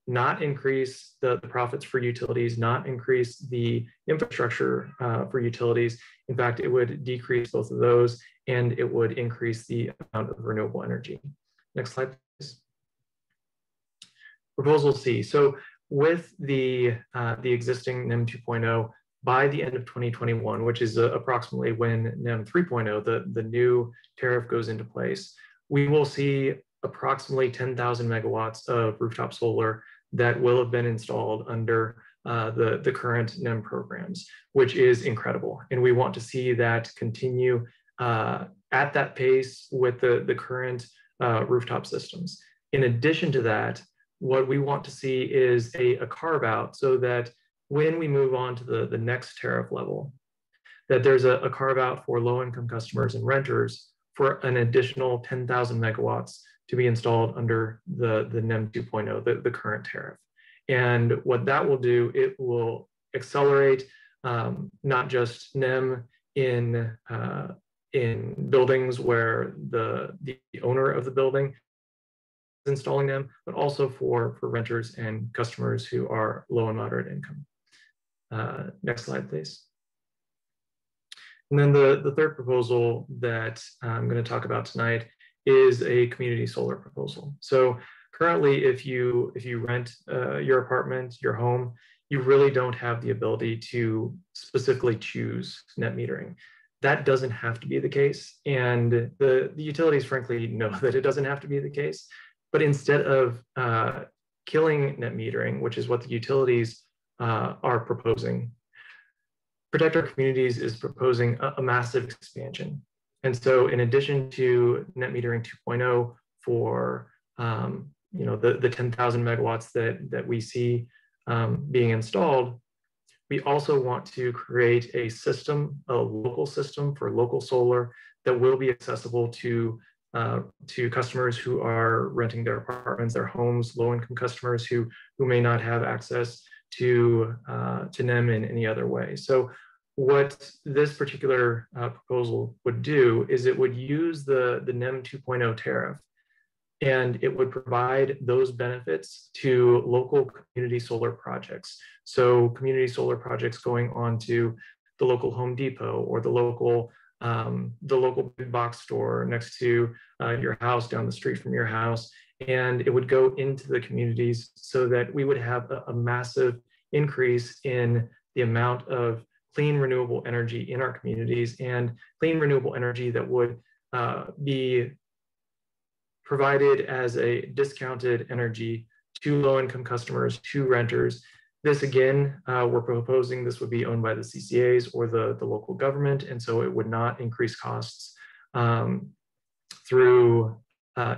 not increase the profits for utilities, not increase the infrastructure for utilities. In fact, it would decrease both of those, and it would increase the amount of renewable energy. Next slide, please. Proposal C. So with the existing NEM 2.0, by the end of 2021, which is approximately when NEM 3.0, the new tariff goes into place, we will see approximately 10,000 megawatts of rooftop solar that will have been installed under the current NEM programs, which is incredible. And we want to see that continue at that pace with the current rooftop systems. In addition to that, what we want to see is a carve out so that when we move on to the next tariff level, that there's a carve out for low income customers and renters for an additional 10,000 megawatts to be installed under the NEM 2.0, the current tariff. And what that will do, it will accelerate not just NEM in buildings where the owner of the building is installing them, but also for renters and customers who are low and moderate income. Next slide, please. And then the third proposal that I'm going to talk about tonight is a community solar proposal. So currently, if you rent your apartment, your home, you really don't have the ability to specifically choose net metering. That doesn't have to be the case. And the utilities, frankly, know that it doesn't have to be the case. But instead of killing net metering, which is what the utilities are proposing, Protect Our Communities is proposing a massive expansion. And so in addition to net metering 2.0 for the 10,000 megawatts that we see being installed, we also want to create a system, a local system for local solar that will be accessible to customers who are renting their apartments, their homes, low-income customers who may not have access to NEM in any other way. So what this particular proposal would do is it would use the NEM 2.0 tariff, and it would provide those benefits to local community solar projects. So community solar projects going on to the local Home Depot or the local big box store next to your house, down the street from your house. And it would go into the communities so that we would have a massive increase in the amount of clean renewable energy in our communities, and clean renewable energy that would be provided as a discounted energy to low-income customers, to renters, This again, we're proposing this would be owned by the CCAs or the local government, and so it would not increase costs through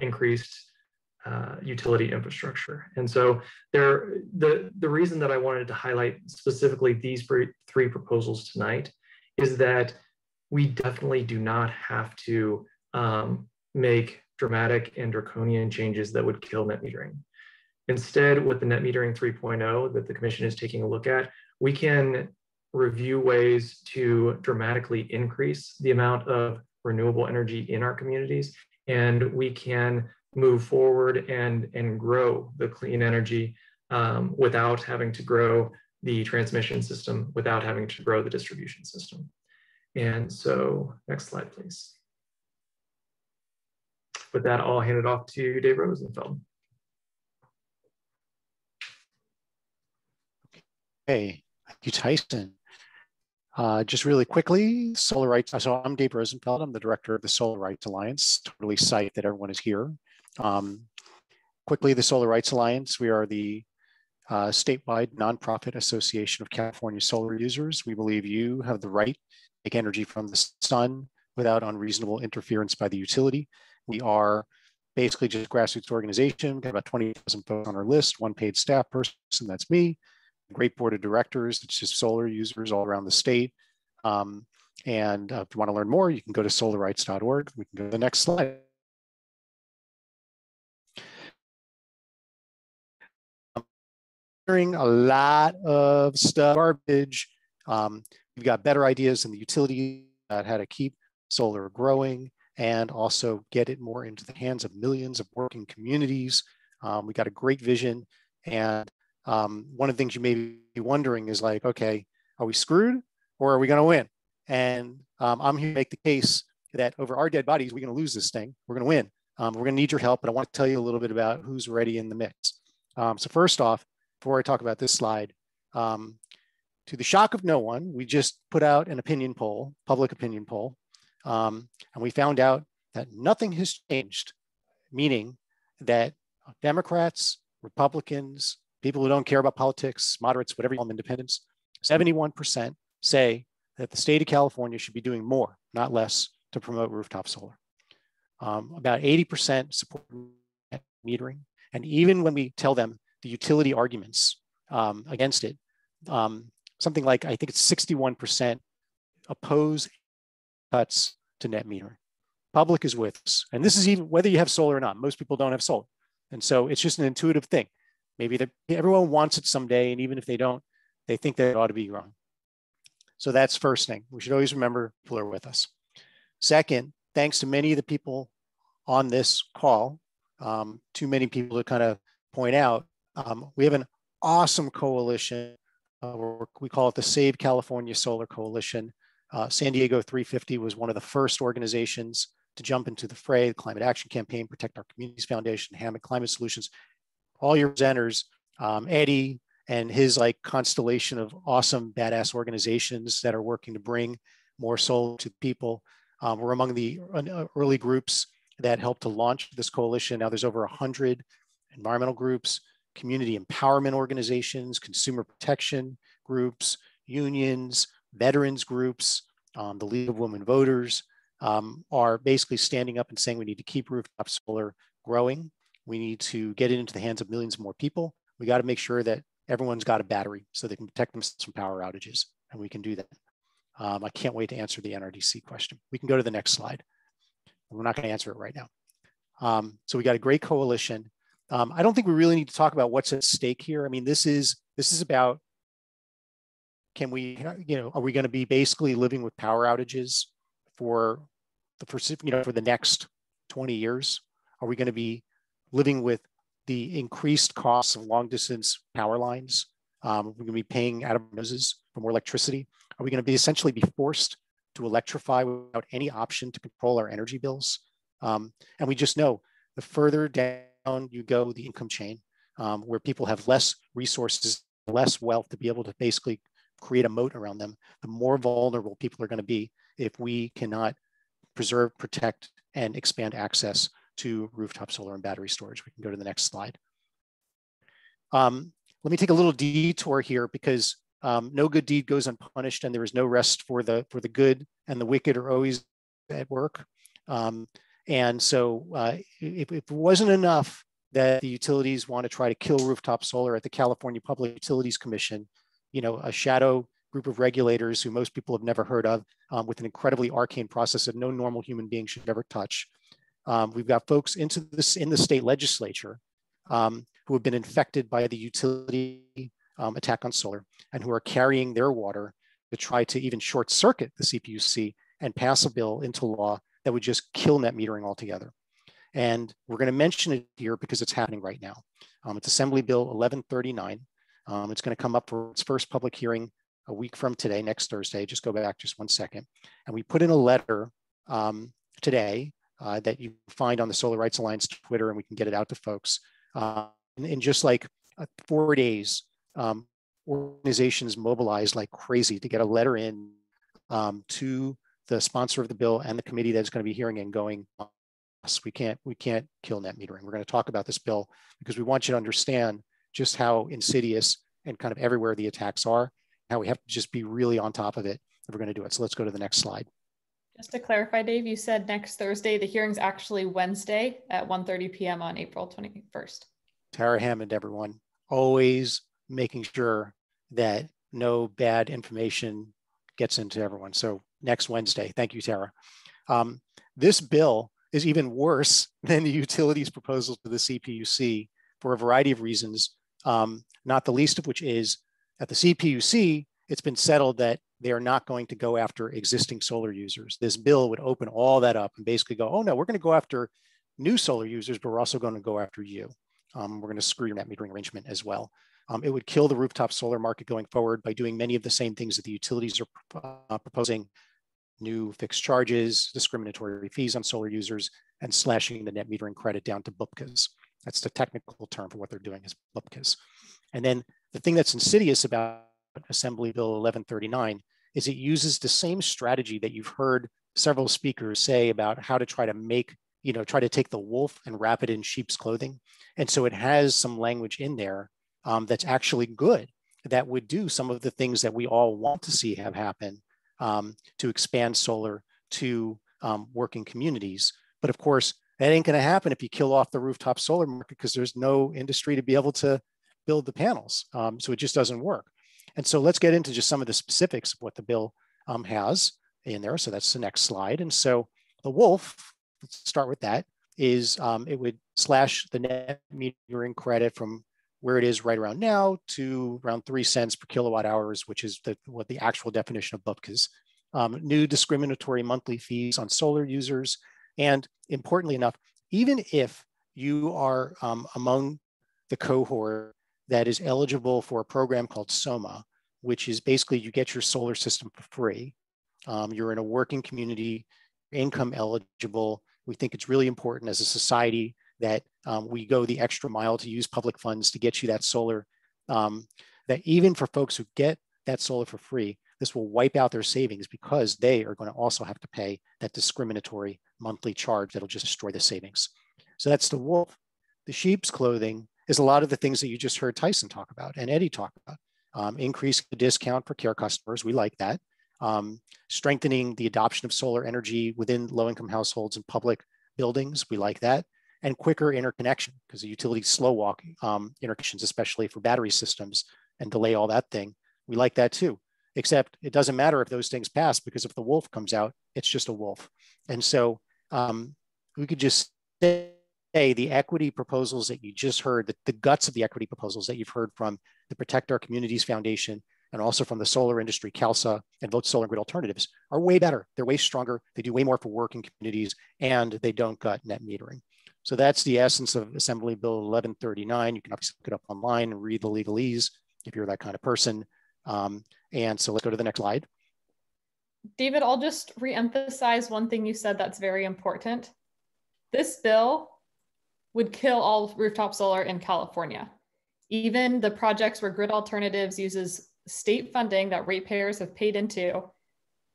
increased utility infrastructure. And so the reason that I wanted to highlight specifically these three proposals tonight is that we definitely do not have to make dramatic and draconian changes that would kill net metering. Instead, with the net metering 3.0 that the commission is taking a look at, we can review ways to dramatically increase the amount of renewable energy in our communities, and we can move forward and grow the clean energy without having to grow the transmission system, without having to grow the distribution system. And so, next slide, please. With that, I'll hand it off to Dave Rosenfeld. Hey, thank you, Tyson. Just really quickly, Solar Rights. So I'm Dave Rosenfeld. I'm the director of the Solar Rights Alliance. Totally psyched that everyone is here. Quickly, the Solar Rights Alliance. We are the statewide nonprofit association of California solar users. We believe you have the right to take energy from the sun without unreasonable interference by the utility. We are basically just a grassroots organization. We've got about 20,000 folks on our list, one paid staff person, that's me. Great board of directors. It's just solar users all around the state. And if you want to learn more, you can go to solarrights.org. We can go to the next slide. Hearing a lot of stuff, garbage. We've got better ideas in the utility about how to keep solar growing and also get it more into the hands of millions of working communities. We got a great vision, and one of the things you may be wondering is like, okay, are we screwed or are we going to win? And I'm here to make the case that over our dead bodies, we're going to lose this thing. We're going to win. We're going to need your help, but I want to tell you a little bit about who's already in the mix. So first off, before I talk about this slide, to the shock of no one, we just put out an opinion poll, public opinion poll, and we found out that nothing has changed, meaning that Democrats, Republicans, people who don't care about politics, moderates, whatever you call them, independents, 71% say that the state of California should be doing more, not less, to promote rooftop solar. About 80% support net metering. And even when we tell them the utility arguments against it, something like, I think it's 61% oppose cuts to net metering. Public is with us. And this is even whether you have solar or not. Most people don't have solar. And so it's just an intuitive thing. Maybe everyone wants it someday, and even if they don't, they think that it ought to be growing. So that's first thing. We should always remember people are with us. Second, thanks to many of the people on this call, too many people to kind of point out, we have an awesome coalition. We call it the Save California Solar Coalition. San Diego 350 was one of the first organizations to jump into the fray, the Climate Action Campaign, Protect Our Communities Foundation, Hammond Climate Solutions. All your presenters, Eddie and his like constellation of awesome, badass organizations that are working to bring more solar to people. We're among the early groups that helped to launch this coalition. Now there's over 100 environmental groups, community empowerment organizations, consumer protection groups, unions, veterans groups, the League of Women Voters are basically standing up and saying we need to keep rooftop solar growing. We need to get it into the hands of millions more people. We got to make sure that everyone's got a battery so they can protect themselves from power outages, and we can do that. I can't wait to answer the NRDC question. We can go to the next slide. We're not going to answer it right now. So we got a great coalition. I don't think we really need to talk about what's at stake here. I mean, this is about, can we, are we going to be basically living with power outages for the next 20 years? Are we going to be living with the increased costs of long distance power lines? We're going to be paying out of our noses for more electricity. Are we going to be essentially be forced to electrify without any option to control our energy bills? And we just know the further down you go the income chain, where people have less resources, less wealth to be able to basically create a moat around them, the more vulnerable people are going to be if we cannot preserve, protect, and expand access to rooftop solar and battery storage. We can go to the next slide. Let me take a little detour here because no good deed goes unpunished, and there is no rest for the good, and the wicked are always at work. And so if it wasn't enough that the utilities want to try to kill rooftop solar at the California Public Utilities Commission, you know, a shadow group of regulators who most people have never heard of, with an incredibly arcane process that no normal human being should ever touch. We've got folks in the state legislature who have been infected by the utility attack on solar, and who are carrying their water to try to even short circuit the CPUC and pass a bill into law that would just kill net metering altogether. And we're going to mention it here because it's happening right now. It's Assembly Bill 1139. It's going to come up for its first public hearing a week from today, next Thursday. Just go back just 1 second. And we put in a letter today that you find on the Solar Rights Alliance Twitter, and we can get it out to folks. In just like 4 days, organizations mobilized like crazy to get a letter in to the sponsor of the bill and the committee that's going to be hearing and going, we can't kill net metering. We're going to talk about this bill because we want you to understand just how insidious and kind of everywhere the attacks are, how we have to just be really on top of it if we're going to do it. So let's go to the next slide. Just to clarify, Dave, you said next Thursday. The hearing's actually Wednesday at 1:30 p.m. on April 21st. Tara Hammond, everyone, always making sure that no bad information gets into everyone. So next Wednesday. Thank you, Tara. This bill is even worse than the utilities proposal to the CPUC for a variety of reasons, not the least of which is at the CPUC, it's been settled that they are not going to go after existing solar users. This bill would open all that up and basically go, oh no, we're going to go after new solar users, but we're also going to go after you. We're going to screw your net metering arrangement as well. It would kill the rooftop solar market going forward by doing many of the same things that the utilities are proposing: new fixed charges, discriminatory fees on solar users, and slashing the net metering credit down to bupkas. That's the technical term for what they're doing, is bupkas. And then the thing that's insidious about Assembly Bill 1139 is it uses the same strategy that you've heard several speakers say about how to try to make, try to take the wolf and wrap it in sheep's clothing. And so it has some language in there that's actually good, that would do some of the things that we all want to see have happen to expand solar to working communities. But of course, that ain't going to happen if you kill off the rooftop solar market, because there's no industry to be able to build the panels. So it just doesn't work. And so let's get into just some of the specifics of what the bill has in there. So that's the next slide. And so the wolf, let's start with that, is it would slash the net metering credit from where it is right around now to around 3 cents per kilowatt hours, which is what the actual definition of bupkas. New discriminatory monthly fees on solar users. And importantly enough, even if you are among the cohort that is eligible for a program called SOMA, which is basically you get your solar system for free. You're in a working community, income eligible. We think it's really important as a society that we go the extra mile to use public funds to get you that solar, that even for folks who get that solar for free, this will wipe out their savings because they are going to also have to pay that discriminatory monthly charge that'll just destroy the savings. So that's the wolf. The sheep's clothing is a lot of the things that you just heard Tyson talk about and Eddie talk about. Increase the discount for care customers, we like that. Strengthening the adoption of solar energy within low-income households and public buildings, we like that. And quicker interconnection, because the utilities slow walk interconnections, especially for battery systems, and delay all that thing. We like that too, except it doesn't matter if those things pass, because if the wolf comes out, it's just a wolf. And so we could just say the equity proposals that you just heard, the guts of the equity proposals that you've heard from the Protect Our Communities Foundation and also from the solar industry, CALSA, and Vote Solar and Grid Alternatives are way better. They're way stronger. They do way more for working communities, and they don't gut net metering. So that's the essence of Assembly Bill 1139. You can obviously look it up online and read the legalese if you're that kind of person. And so let's go to the next slide. David, I'll just reemphasize one thing you said that's very important. This bill would kill all rooftop solar in California. Even the projects where Grid Alternatives uses state funding that ratepayers have paid into.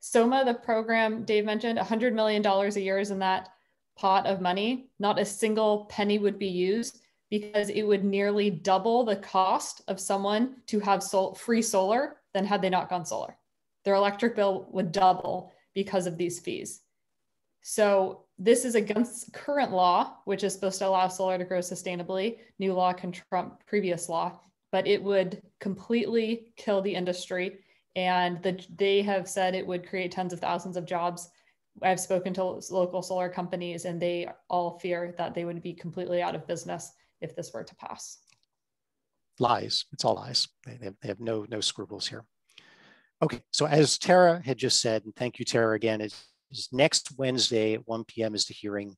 SOMA, the program Dave mentioned, $100 million a year is in that pot of money. Not a single penny would be used because it would nearly double the cost of someone to have free solar than had they not gone solar. Their electric bill would double because of these fees. So this is against current law, which is supposed to allow solar to grow sustainably. New law can trump previous law, but it would completely kill the industry. And they have said it would create tens of thousands of jobs. I've spoken to local solar companies and they all fear that they would be completely out of business if this were to pass. Lies. It's all lies. They have no scruples here. Okay, so as Tara had just said, and thank you, Tara, again, is next Wednesday at 1 p.m. is the hearing.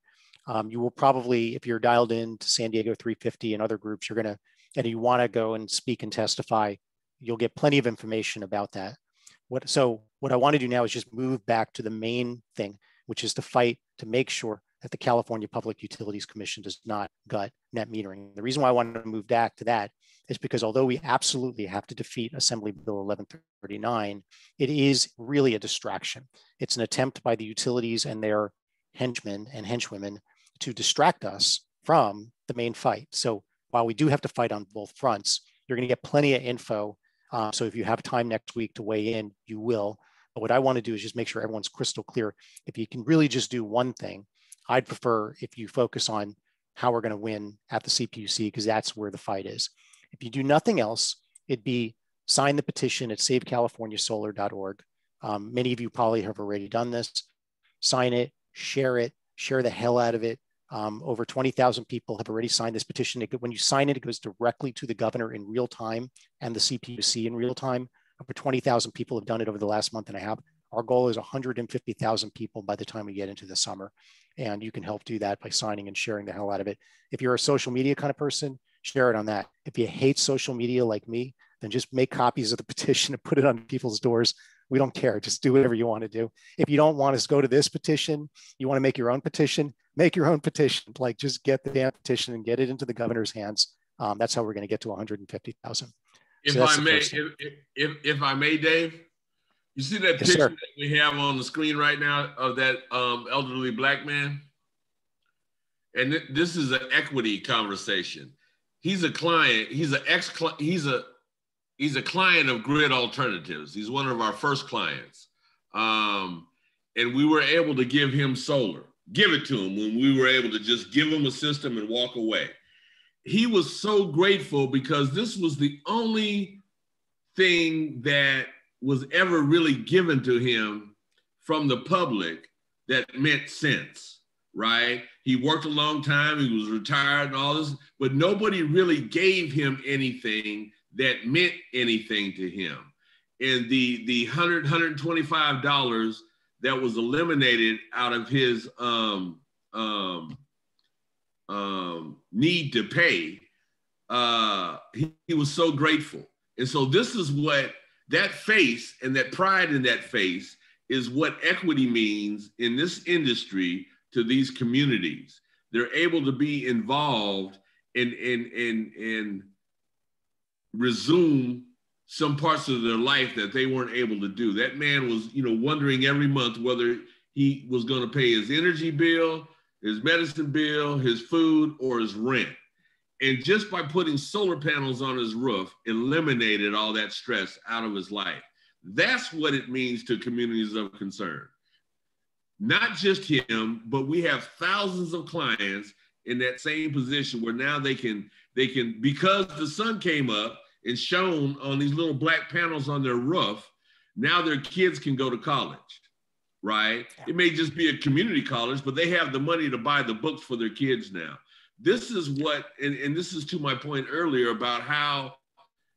You will probably, if you're dialed in to San Diego 350 and other groups, and you want to go and speak and testify, you'll get plenty of information about that. So what I want to do now is just move back to the main thing, which is to fight to make sure that the California Public Utilities Commission does not gut net metering. The reason why I wanted to move back to that is because although we absolutely have to defeat Assembly Bill 1139, it is really a distraction. It's an attempt by the utilities and their henchmen and henchwomen to distract us from the main fight. So while we do have to fight on both fronts, you're going to get plenty of info. So if you have time next week to weigh in, you will. But what I want to do is just make sure everyone's crystal clear. If you can really just do one thing, I'd prefer if you focus on how we're going to win at the CPUC, because that's where the fight is. If you do nothing else, it'd be sign the petition at savecaliforniasolar.org. Many of you probably have already done this. Sign it, share the hell out of it. Over 20,000 people have already signed this petition. When you sign it, it goes directly to the governor in real time and the CPUC in real time. Over 20,000 people have done it over the last month and a half. Our goal is 150,000 people by the time we get into the summer. And you can help do that by signing and sharing the hell out of it. If you're a social media kind of person, share it on that. If you hate social media like me, then just make copies of the petition and put it on people's doors. We don't care. Just do whatever you want to do. If you don't want us to go to this petition, you want to make your own petition, make your own petition. Like, just get the damn petition and get it into the governor's hands. That's how we're going to get to 150,000. If I may, Dave, you see that picture that we have on the screen right now of that elderly black man? And this is an equity conversation. He's a client. He's a client of Grid Alternatives. He's one of our first clients. And we were able to give him solar, give it to him when we were able to just give him a system and walk away. He was so grateful because this was the only thing that was ever really given to him from the public that meant sense, right? He worked a long time, he was retired and all this, but nobody really gave him anything that meant anything to him. And the $125 that was eliminated out of his need to pay, he was so grateful. And so this is what that face and that pride in that face is what equity means in this industry to these communities. They're able to be involved and resume some parts of their life that they weren't able to do. That man was, wondering every month whether he was going to pay his energy bill, his medicine bill, his food, or his rent. And just by putting solar panels on his roof, eliminated all that stress out of his life. That's what it means to communities of concern. Not just him, but we have thousands of clients in that same position where now they can, because the sun came up and shone on these little black panels on their roof, now their kids can go to college, right? It may just be a community college, but they have the money to buy the books for their kids now. This is what, and this is to my point earlier about how,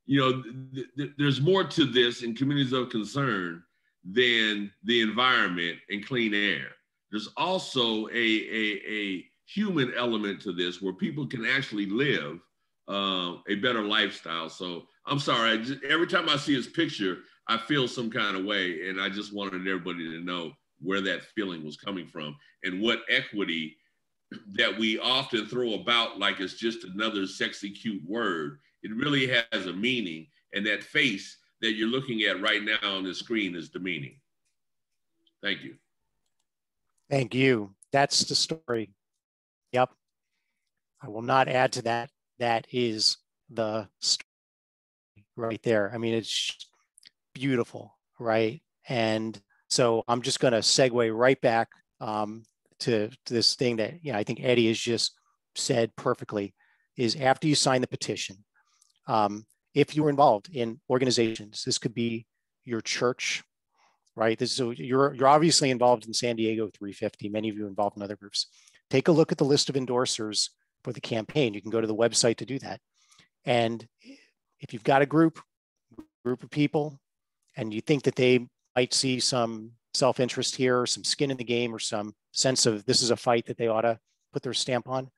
there's more to this in communities of concern than the environment and clean air. There's also a human element to this where people can actually live a better lifestyle. So I'm sorry, every time I see his picture, I feel some kind of way. And I just wanted everybody to know where that feeling was coming from and what equity that we often throw about like it's just another sexy, cute word. It really has a meaning. And that face that you're looking at right now on the screen is the meaning. Thank you. Thank you. That's the story. Yep. I will not add to that. that is the story right there. I mean, it's beautiful, right? And so I'm just going to segue right back to this thing that I think Eddie has just said perfectly, is after you sign the petition, if you're involved in organizations, this could be your church, right? So you're obviously involved in San Diego 350. Many of you are involved in other groups. Take a look at the list of endorsers for the campaign. You can go to the website to do that. And if you've got a group of people and you think that they might see some self-interest here or some skin in the game or some sense of this is a fight that they ought to put their stamp on,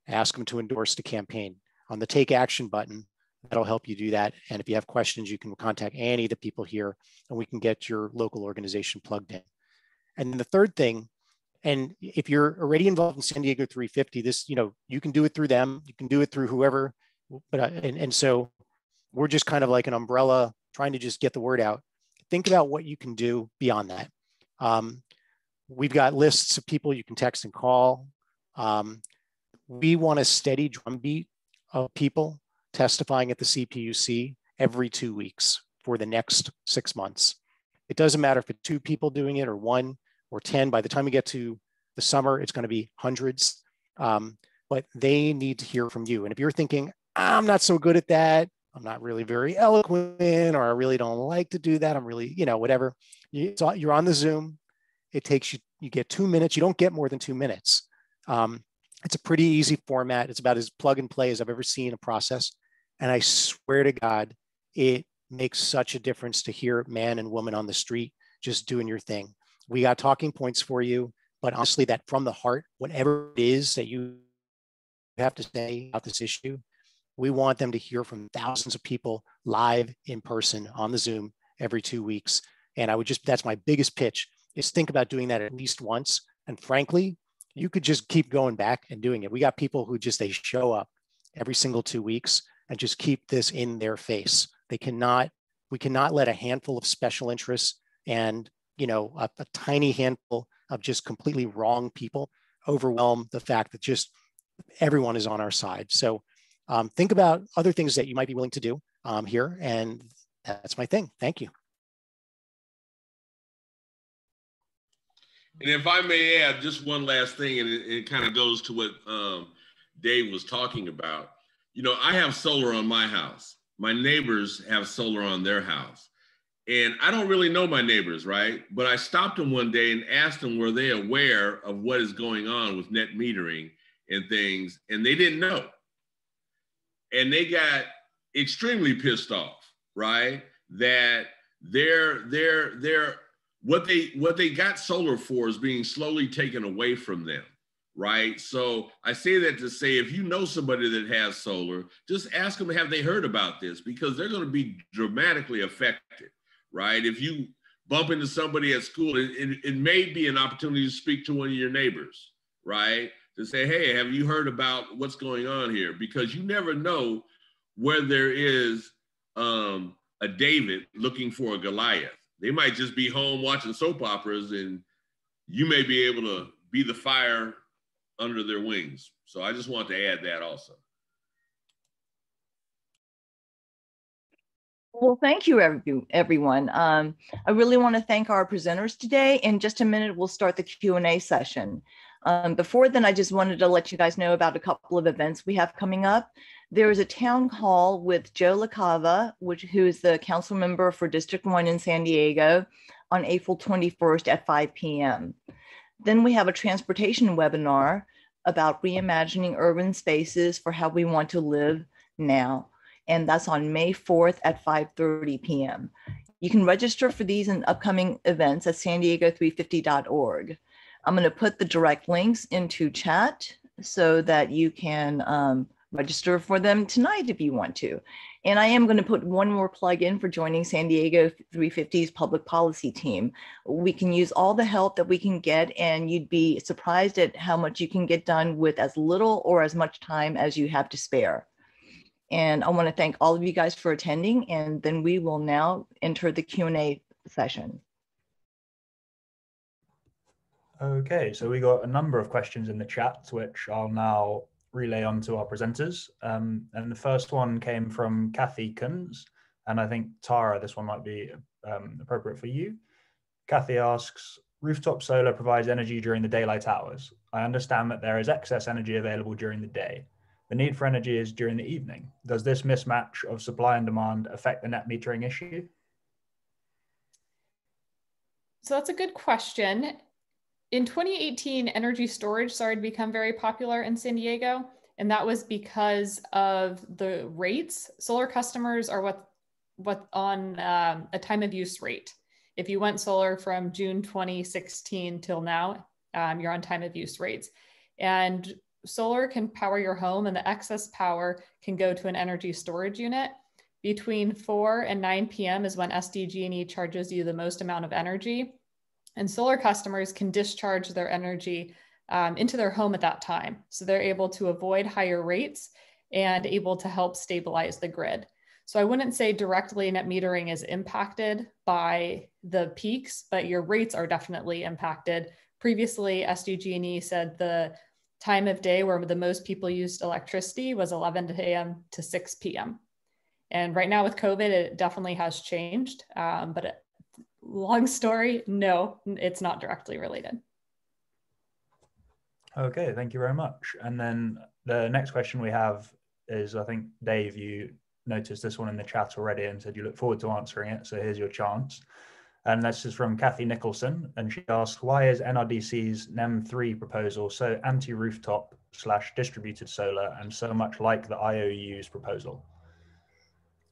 ask them to endorse the campaign. On the take action button, that'll help you do that. And if you have questions, you can contact any of the people here and we can get your local organization plugged in. And then the third thing, and if you're already involved in San Diego 350, this, you can do it through them, you can do it through whoever, but and so we're just kind of like an umbrella trying to just get the word out. Think about what you can do beyond that. We've got lists of people you can text and call. We want a steady drumbeat of people testifying at the CPUC every 2 weeks for the next 6 months. It doesn't matter if it's 2 people doing it or 1 or 10. By the time we get to the summer, it's going to be hundreds. But they need to hear from you. And if you're thinking, I'm not so good at that, I'm not really very eloquent, or I really don't like to do that, I'm really, whatever. You're on the Zoom. It takes you get 2 minutes. You don't get more than 2 minutes. It's a pretty easy format. It's about as plug and play as I've ever seen a process. And I swear to God, it makes such a difference to hear man and woman on the street just doing your thing. We got talking points for you, but honestly, that from the heart, whatever it is that you have to say about this issue, we want them to hear from thousands of people live in person on the Zoom every 2 weeks. And that's my biggest pitch, is think about doing that at least once. And frankly, you could just keep going back and doing it. We got people who they show up every single 2 weeks and just keep this in their face. We cannot let a handful of special interests and a tiny handful of just completely wrong people overwhelm the fact that just everyone is on our side. So think about other things that you might be willing to do here. And that's my thing. Thank you. And if I may add just one last thing, and it kind of goes to what Dave was talking about. I have solar on my house. My neighbors have solar on their house. And I don't really know my neighbors, right? But I stopped them one day and asked them, were they aware of what is going on with net metering and things? And they didn't know. And they got extremely pissed off, right? That what they got solar for is being slowly taken away from them, right? So I say that to say, if you know somebody that has solar, just ask them, have they heard about this? Because they're going to be dramatically affected, right? If you bump into somebody at school, it may be an opportunity to speak to one of your neighbors, right? To say, hey, have you heard about what's going on here? Because you never know where there is a David looking for a Goliath. They might just be home watching soap operas and you may be able to be the fire under their wings. So I just want to add that also. Well, thank you, everyone. I really want to thank our presenters today. In just a minute, we'll start the Q&A session. Before then, I just wanted to let you guys know about a couple of events we have coming up. There is a town hall with Joe LaCava, who is the council member for District 1 in San Diego, on April 21st at 5 p.m. Then we have a transportation webinar about reimagining urban spaces for how we want to live now. And that's on May 4th at 5:30 p.m. You can register for these and upcoming events at sandiego350.org. I'm going to put the direct links into chat so that you can register for them tonight if you want to. And I am going to put one more plug in for joining San Diego 350's public policy team. We can use all the help that we can get, and you'd be surprised at how much you can get done with as little or as much time as you have to spare. And I want to thank all of you guys for attending, and then we will now enter the Q&A session. Okay, so we got a number of questions in the chat, which I'll now relay on to our presenters. And the first one came from Kathy Kunz. And I think, Tara, this one might be appropriate for you. Kathy asks, rooftop solar provides energy during the daylight hours. I understand that there is excess energy available during the day. The need for energy is during the evening. Does this mismatch of supply and demand affect the net metering issue? So that's a good question. In 2018, energy storage started to become very popular in San Diego, and that was because of the rates. Solar customers are what on a time of use rate. If you went solar from June 2016 till now, you're on time of use rates. And solar can power your home, and the excess power can go to an energy storage unit. Between 4 and 9 p.m. is when SDG&E charges you the most amount of energy. And solar customers can discharge their energy into their home at that time. So they're able to avoid higher rates and able to help stabilize the grid. So I wouldn't say directly net metering is impacted by the peaks, but your rates are definitely impacted. Previously, SDG&E said the time of day where the most people used electricity was 11 a.m. to 6 p.m. And right now with COVID, it definitely has changed. But long story, no, it's not directly related. Okay, thank you very much. And then the next question we have is, I think, Dave, you noticed this one in the chat already and said you look forward to answering it. So here's your chance. And this is from Kathy Nicholson. And she asks, why is NRDC's NEM3 proposal so anti-rooftop / distributed solar and so much like the IOUs proposal?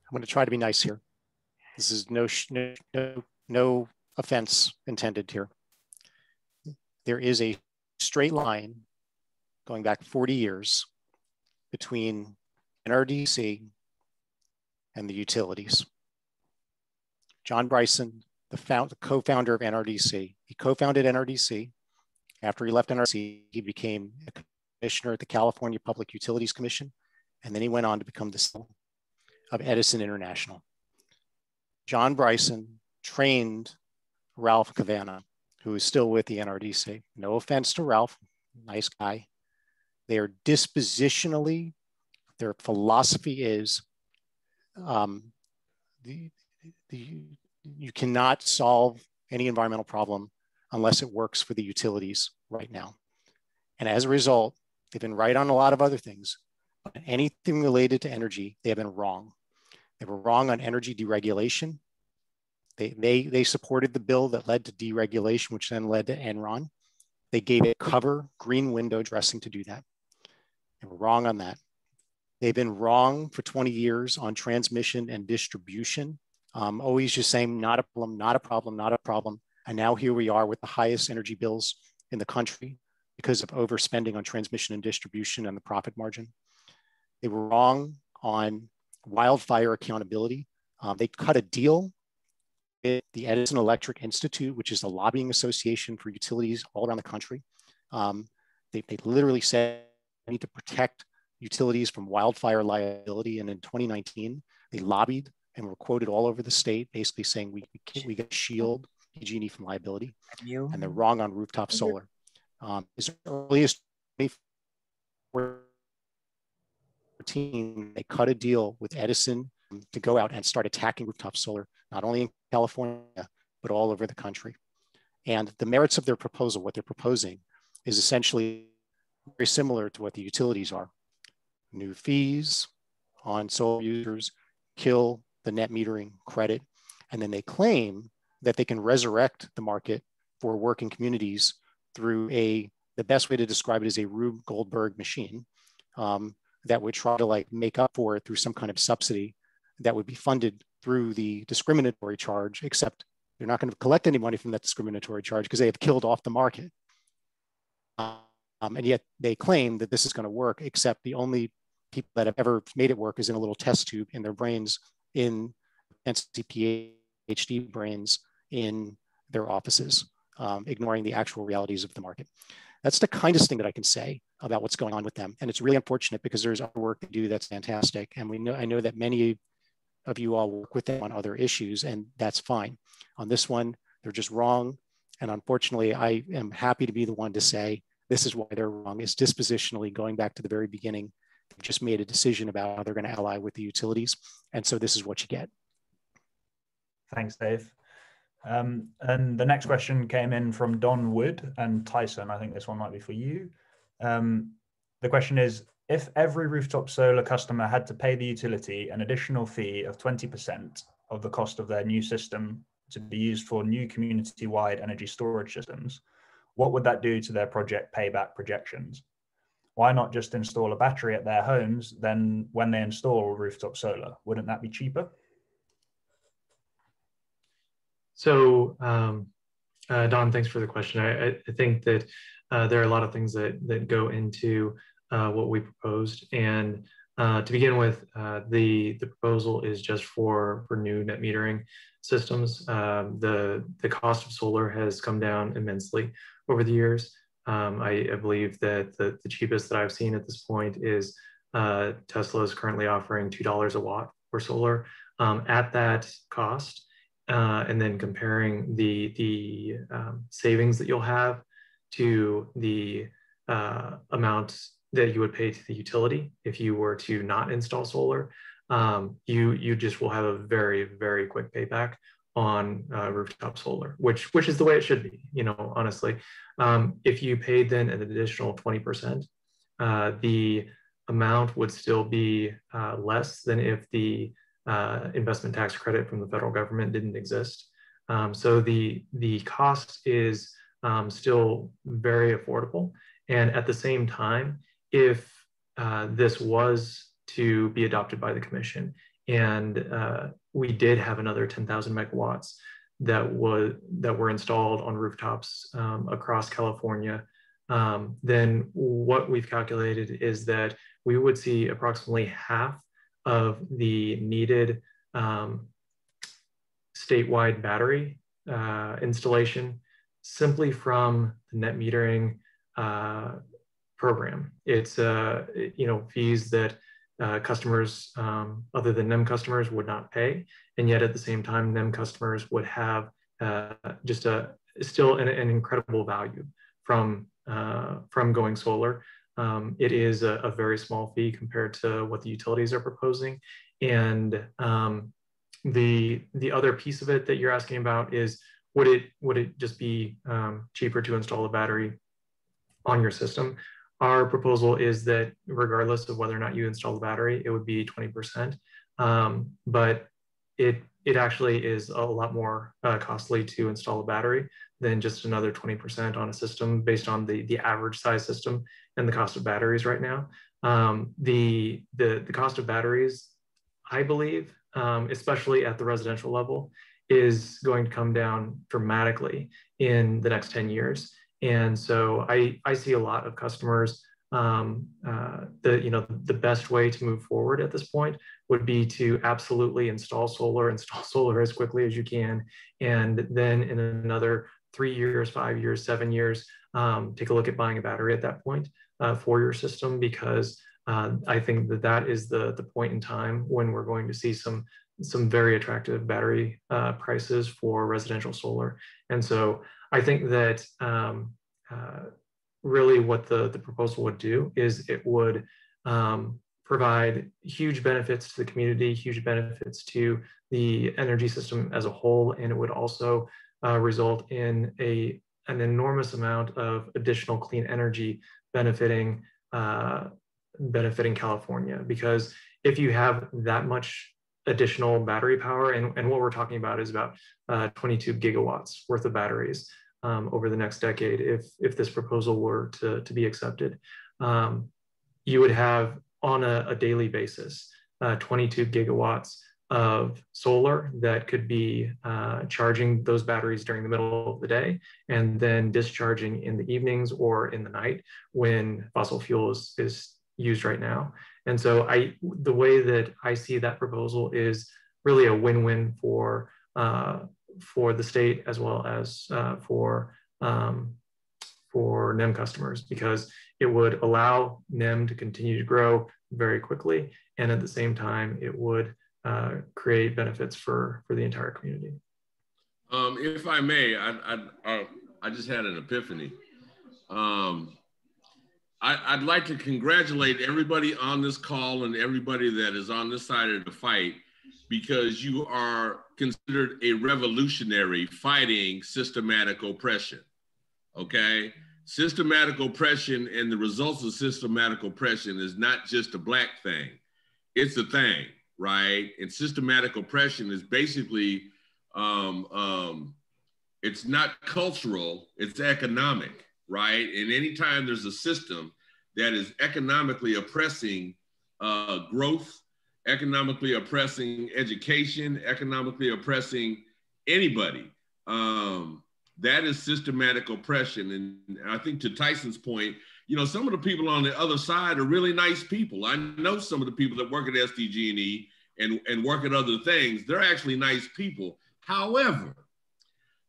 I'm going to try to be nice here. This is no offense intended here. There is a straight line going back 40 years between NRDC and the utilities. John Bryson, the co-founder of NRDC, he co-founded NRDC. After he left NRDC, he became a commissioner at the California Public Utilities Commission, and then he went on to become the CEO of Edison International. John Bryson trained Ralph Cavanagh, who is still with the NRDC. No offense to Ralph, nice guy. They are dispositionally, their philosophy is you cannot solve any environmental problem unless it works for the utilities right now. And as a result, they've been right on a lot of other things. But anything related to energy, they have been wrong. They were wrong on energy deregulation. They supported the bill that led to deregulation, which then led to Enron. They gave it cover, green window dressing to do that. They were wrong on that. They've been wrong for 20 years on transmission and distribution. Always just saying, not a problem, not a problem, not a problem. And now here we are with the highest energy bills in the country because of overspending on transmission and distribution and the profit margin. They were wrong on wildfire accountability. They cut a deal with the Edison Electric Institute, which is the lobbying association for utilities all around the country. They literally said we need to protect utilities from wildfire liability. And in 2019, they lobbied and were quoted all over the state, basically saying we got to shield PG&E from liability. And they're wrong on rooftop solar. As early as 2014, they cut a deal with Edison to go out and start attacking rooftop solar, not only in California, but all over the country. And the merits of their proposal, what they're proposing, is essentially very similar to what the utilities are. New fees on solar users, kill the net metering credit, and then they claim that they can resurrect the market for working communities through the best way to describe it is a Rube Goldberg machine that would try to make up for it through some kind of subsidy that would be funded through the discriminatory charge, except they're not going to collect any money from that discriminatory charge because they have killed off the market. And yet they claim that this is going to work, except the only people that have ever made it work is in a little test tube in their brains, in PhD brains in their offices, ignoring the actual realities of the market. That's the kindest thing that I can say about what's going on with them. And it's really unfortunate because there's other work they do that's fantastic. And I know that many of you all work with them on other issues, and that's fine. On this one, they're just wrong. And unfortunately, I am happy to be the one to say this is why they're wrong, is dispositionally going back to the very beginning. They've just made a decision about how they're going to ally with the utilities. And so this is what you get. Thanks, Dave. And the next question came in from Don Wood and Tyson. I think this one might be for you. The question is, if every rooftop solar customer had to pay the utility an additional fee of 20% of the cost of their new system to be used for new community-wide energy storage systems, what would that do to their project payback projections? Why not just install a battery at their homes then when they install rooftop solar? Wouldn't that be cheaper? So, Don, thanks for the question. I think that there are a lot of things that go into what we proposed. And to begin with, the proposal is just for new net metering systems. The cost of solar has come down immensely over the years. I believe that the cheapest that I've seen at this point is Tesla is currently offering $2 a watt for solar at that cost. And then comparing the savings that you'll have to the amount that you would pay to the utility if you were to not install solar, you just will have a very, very quick payback on rooftop solar, which is the way it should be, honestly. If you paid then an additional 20%, the amount would still be less than if the investment tax credit from the federal government didn't exist. So the cost is still very affordable. And at the same time, if this was to be adopted by the commission and we did have another 10,000 megawatts that were installed on rooftops across California, then what we've calculated is that we would see approximately half of the needed statewide battery installation simply from the net metering program. It's fees that customers other than NEM customers would not pay, and yet at the same time NEM customers would have still an incredible value from going solar. It is a very small fee compared to what the utilities are proposing. And the other piece of it that you're asking about is, would it just be cheaper to install a battery on your system? Our proposal is that regardless of whether or not you install the battery, it would be 20%. But it actually is a lot more costly to install a battery than just another 20% on a system based on the average size system and the cost of batteries right now. The cost of batteries, I believe, especially at the residential level, is going to come down dramatically in the next 10 years. And so I see a lot of customers, the best way to move forward at this point would be to absolutely install solar as quickly as you can. And then in another 3 years, 5 years, 7 years, take a look at buying a battery at that point for your system, because I think that is the point in time when we're going to see some very attractive battery prices for residential solar. And so I think that really what the proposal would do is it would provide huge benefits to the community, huge benefits to the energy system as a whole, and it would also result in an enormous amount of additional clean energy benefiting California. Because if you have that much additional battery power, and what we're talking about is about 22 gigawatts worth of batteries over the next decade, if this proposal were to be accepted, you would have on a daily basis 22 gigawatts of solar that could be charging those batteries during the middle of the day and then discharging in the evenings or in the night when fossil fuel is used right now. And so the way that I see that proposal is really a win-win for the state as well as for NEM customers, because it would allow NEM to continue to grow very quickly, and at the same time it would create benefits for the entire community. If I may, I just had an epiphany. I'd like to congratulate everybody on this call and everybody that is on this side of the fight, because you are considered a revolutionary fighting systematic oppression, okay? Systematic oppression and the results of systematic oppression is not just a Black thing, it's a thing, right? And systematic oppression is basically, it's not cultural, it's economic, right? And anytime there's a system that is economically oppressing growth, economically oppressing education, economically oppressing anybody, that is systematic oppression. And I think to Tyson's point, you know, some of the people on the other side are really nice people. I know some of the people that work at SDG&E and work at other things, they're actually nice people. However,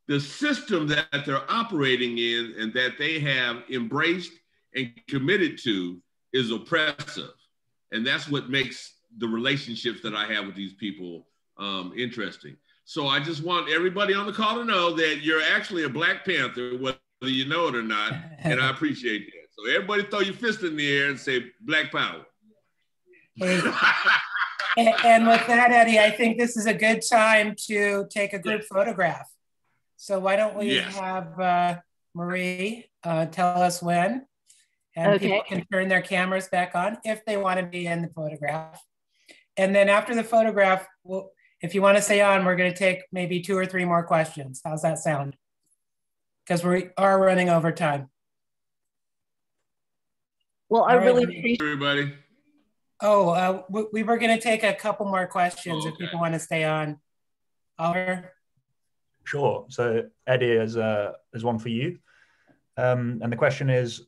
the system that they're operating in and that they have embraced and committed to is oppressive. And that's what makes the relationships that I have with these people interesting. So I just want everybody on the call to know that you're actually a Black Panther, whether you know it or not, and I appreciate that. So everybody throw your fist in the air and say Black Power. Hey. And with that, Eddie, I think this is a good time to take a group photograph. So why don't we have Marie tell us when, and people can turn their cameras back on if they want to be in the photograph. And then after the photograph, if you want to stay on, we're going to take maybe 2 or 3 more questions. How's that sound? Because we are running over time. Well, I really appreciate everybody. Oh, we were going to take a couple more questions if people want to stay on. Oliver? Sure. So Eddie is one for you. And the question is,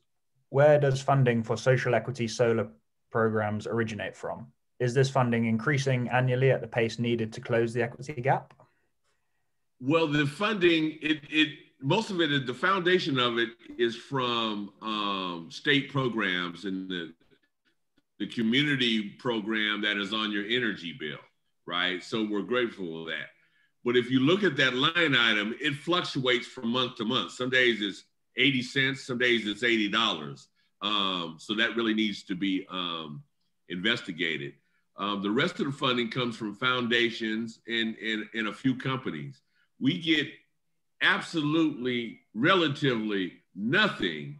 where does funding for social equity solar programs originate from? Is this funding increasing annually at the pace needed to close the equity gap? Well, the funding, most of it, the foundation of it is from state programs and the community program that is on your energy bill, right? So we're grateful for that. But if you look at that line item, it fluctuates from month to month. Some days it's 80 cents, some days it's $80. So that really needs to be investigated. The rest of the funding comes from foundations and a few companies. We get absolutely, relatively nothing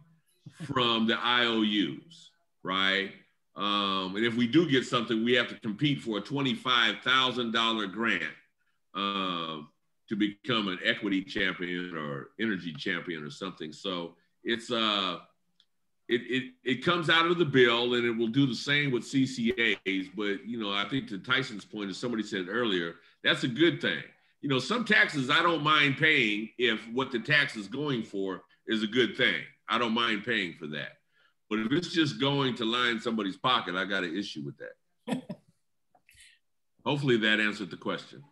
from the IOUs, right? And if we do get something, we have to compete for a $25,000 grant to become an equity champion or energy champion or something. So it's it comes out of the bill, and it will do the same with CCAs. But you know, I think to Tyson's point, as somebody said earlier, that's a good thing. You know, some taxes I don't mind paying if what the tax is going for is a good thing. I don't mind paying for that. But if it's just going to line somebody's pocket, I got an issue with that. Hopefully that answered the question.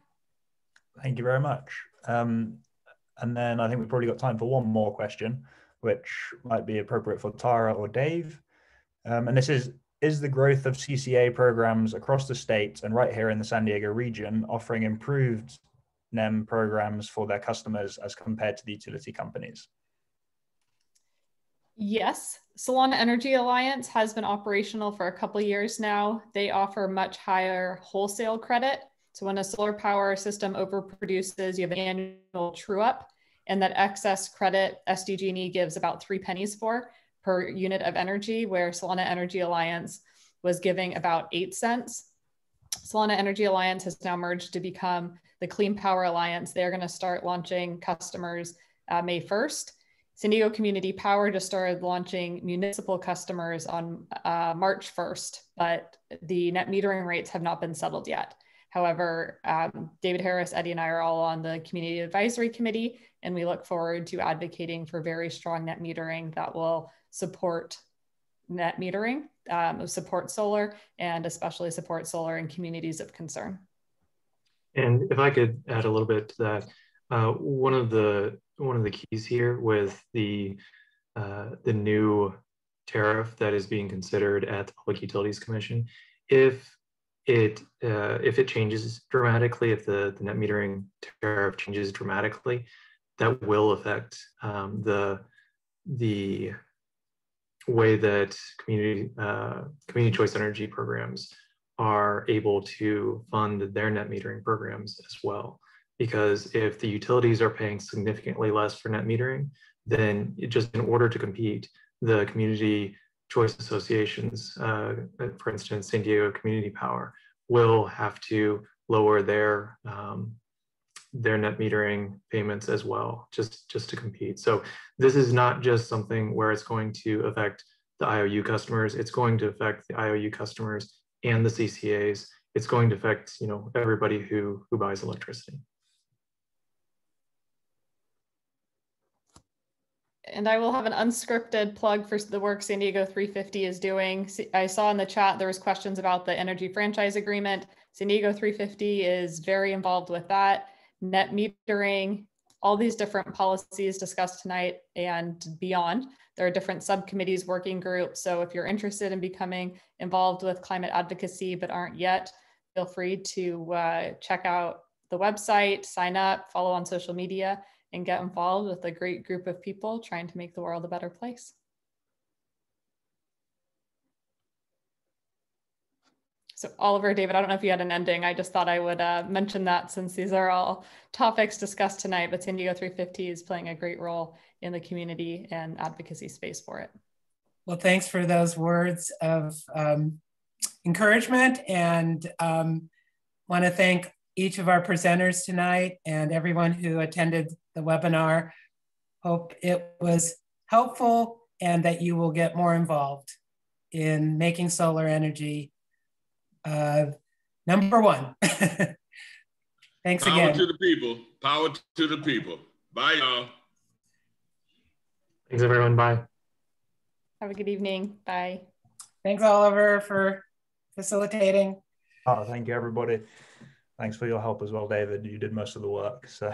Thank you very much. And then I think we've probably got time for one more question, which might be appropriate for Tara or Dave. And this is the growth of CCA programs across the state and right here in the San Diego region offering improved NEM programs for their customers as compared to the utility companies? Yes, Solana Energy Alliance has been operational for a couple of years now. They offer much higher wholesale credit. So when a solar power system overproduces, you have an annual true up, and that excess credit SDG&E gives about 3 pennies for per unit of energy, where Solana Energy Alliance was giving about 8 cents. Solana Energy Alliance has now merged to become the Clean Power Alliance. They're going to start launching customers May 1st. San Diego Community Power just started launching municipal customers on March 1st, but the net metering rates have not been settled yet. However, David Harris, Eddie, and I are all on the Community Advisory Committee, and we look forward to advocating for very strong net metering that will support net metering, support solar, and especially support solar in communities of concern. And if I could add a little bit to that, one of the keys here with the new tariff that is being considered at the Public Utilities Commission, if it changes dramatically, if the net metering tariff changes dramatically, that will affect the way that community choice energy programs are able to fund their net metering programs as well. Because if the utilities are paying significantly less for net metering, then just in order to compete, the community choice associations, for instance, San Diego Community Power, will have to lower their net metering payments as well, just to compete. So this is not just something where it's going to affect the IOU customers, it's going to affect the IOU customers and the CCAs. It's going to affect, you know, everybody who buys electricity. And I will have an unscripted plug for the work San Diego 350 is doing. I saw in the chat there was questions about the energy franchise agreement. San Diego 350 is very involved with that. Net metering, all these different policies discussed tonight and beyond. There are different subcommittees, working groups. So if you're interested in becoming involved with climate advocacy but aren't yet, feel free to check out the website, sign up, follow on social media, and get involved with a great group of people trying to make the world a better place. So Oliver, David, I don't know if you had an ending. I just thought I would mention that since these are all topics discussed tonight, but San Diego 350 is playing a great role in the community and advocacy space for it. Well, thanks for those words of encouragement, and want to thank each of our presenters tonight and everyone who attended the webinar. Hope it was helpful and that you will get more involved in making solar energy number one. Thanks again. Power to the people. Power to the people. Bye, y'all. Thanks, everyone. Bye. Have a good evening. Bye. Thanks, Oliver, for facilitating. Oh, thank you, everybody. Thanks for your help as well, David. You did most of the work. So.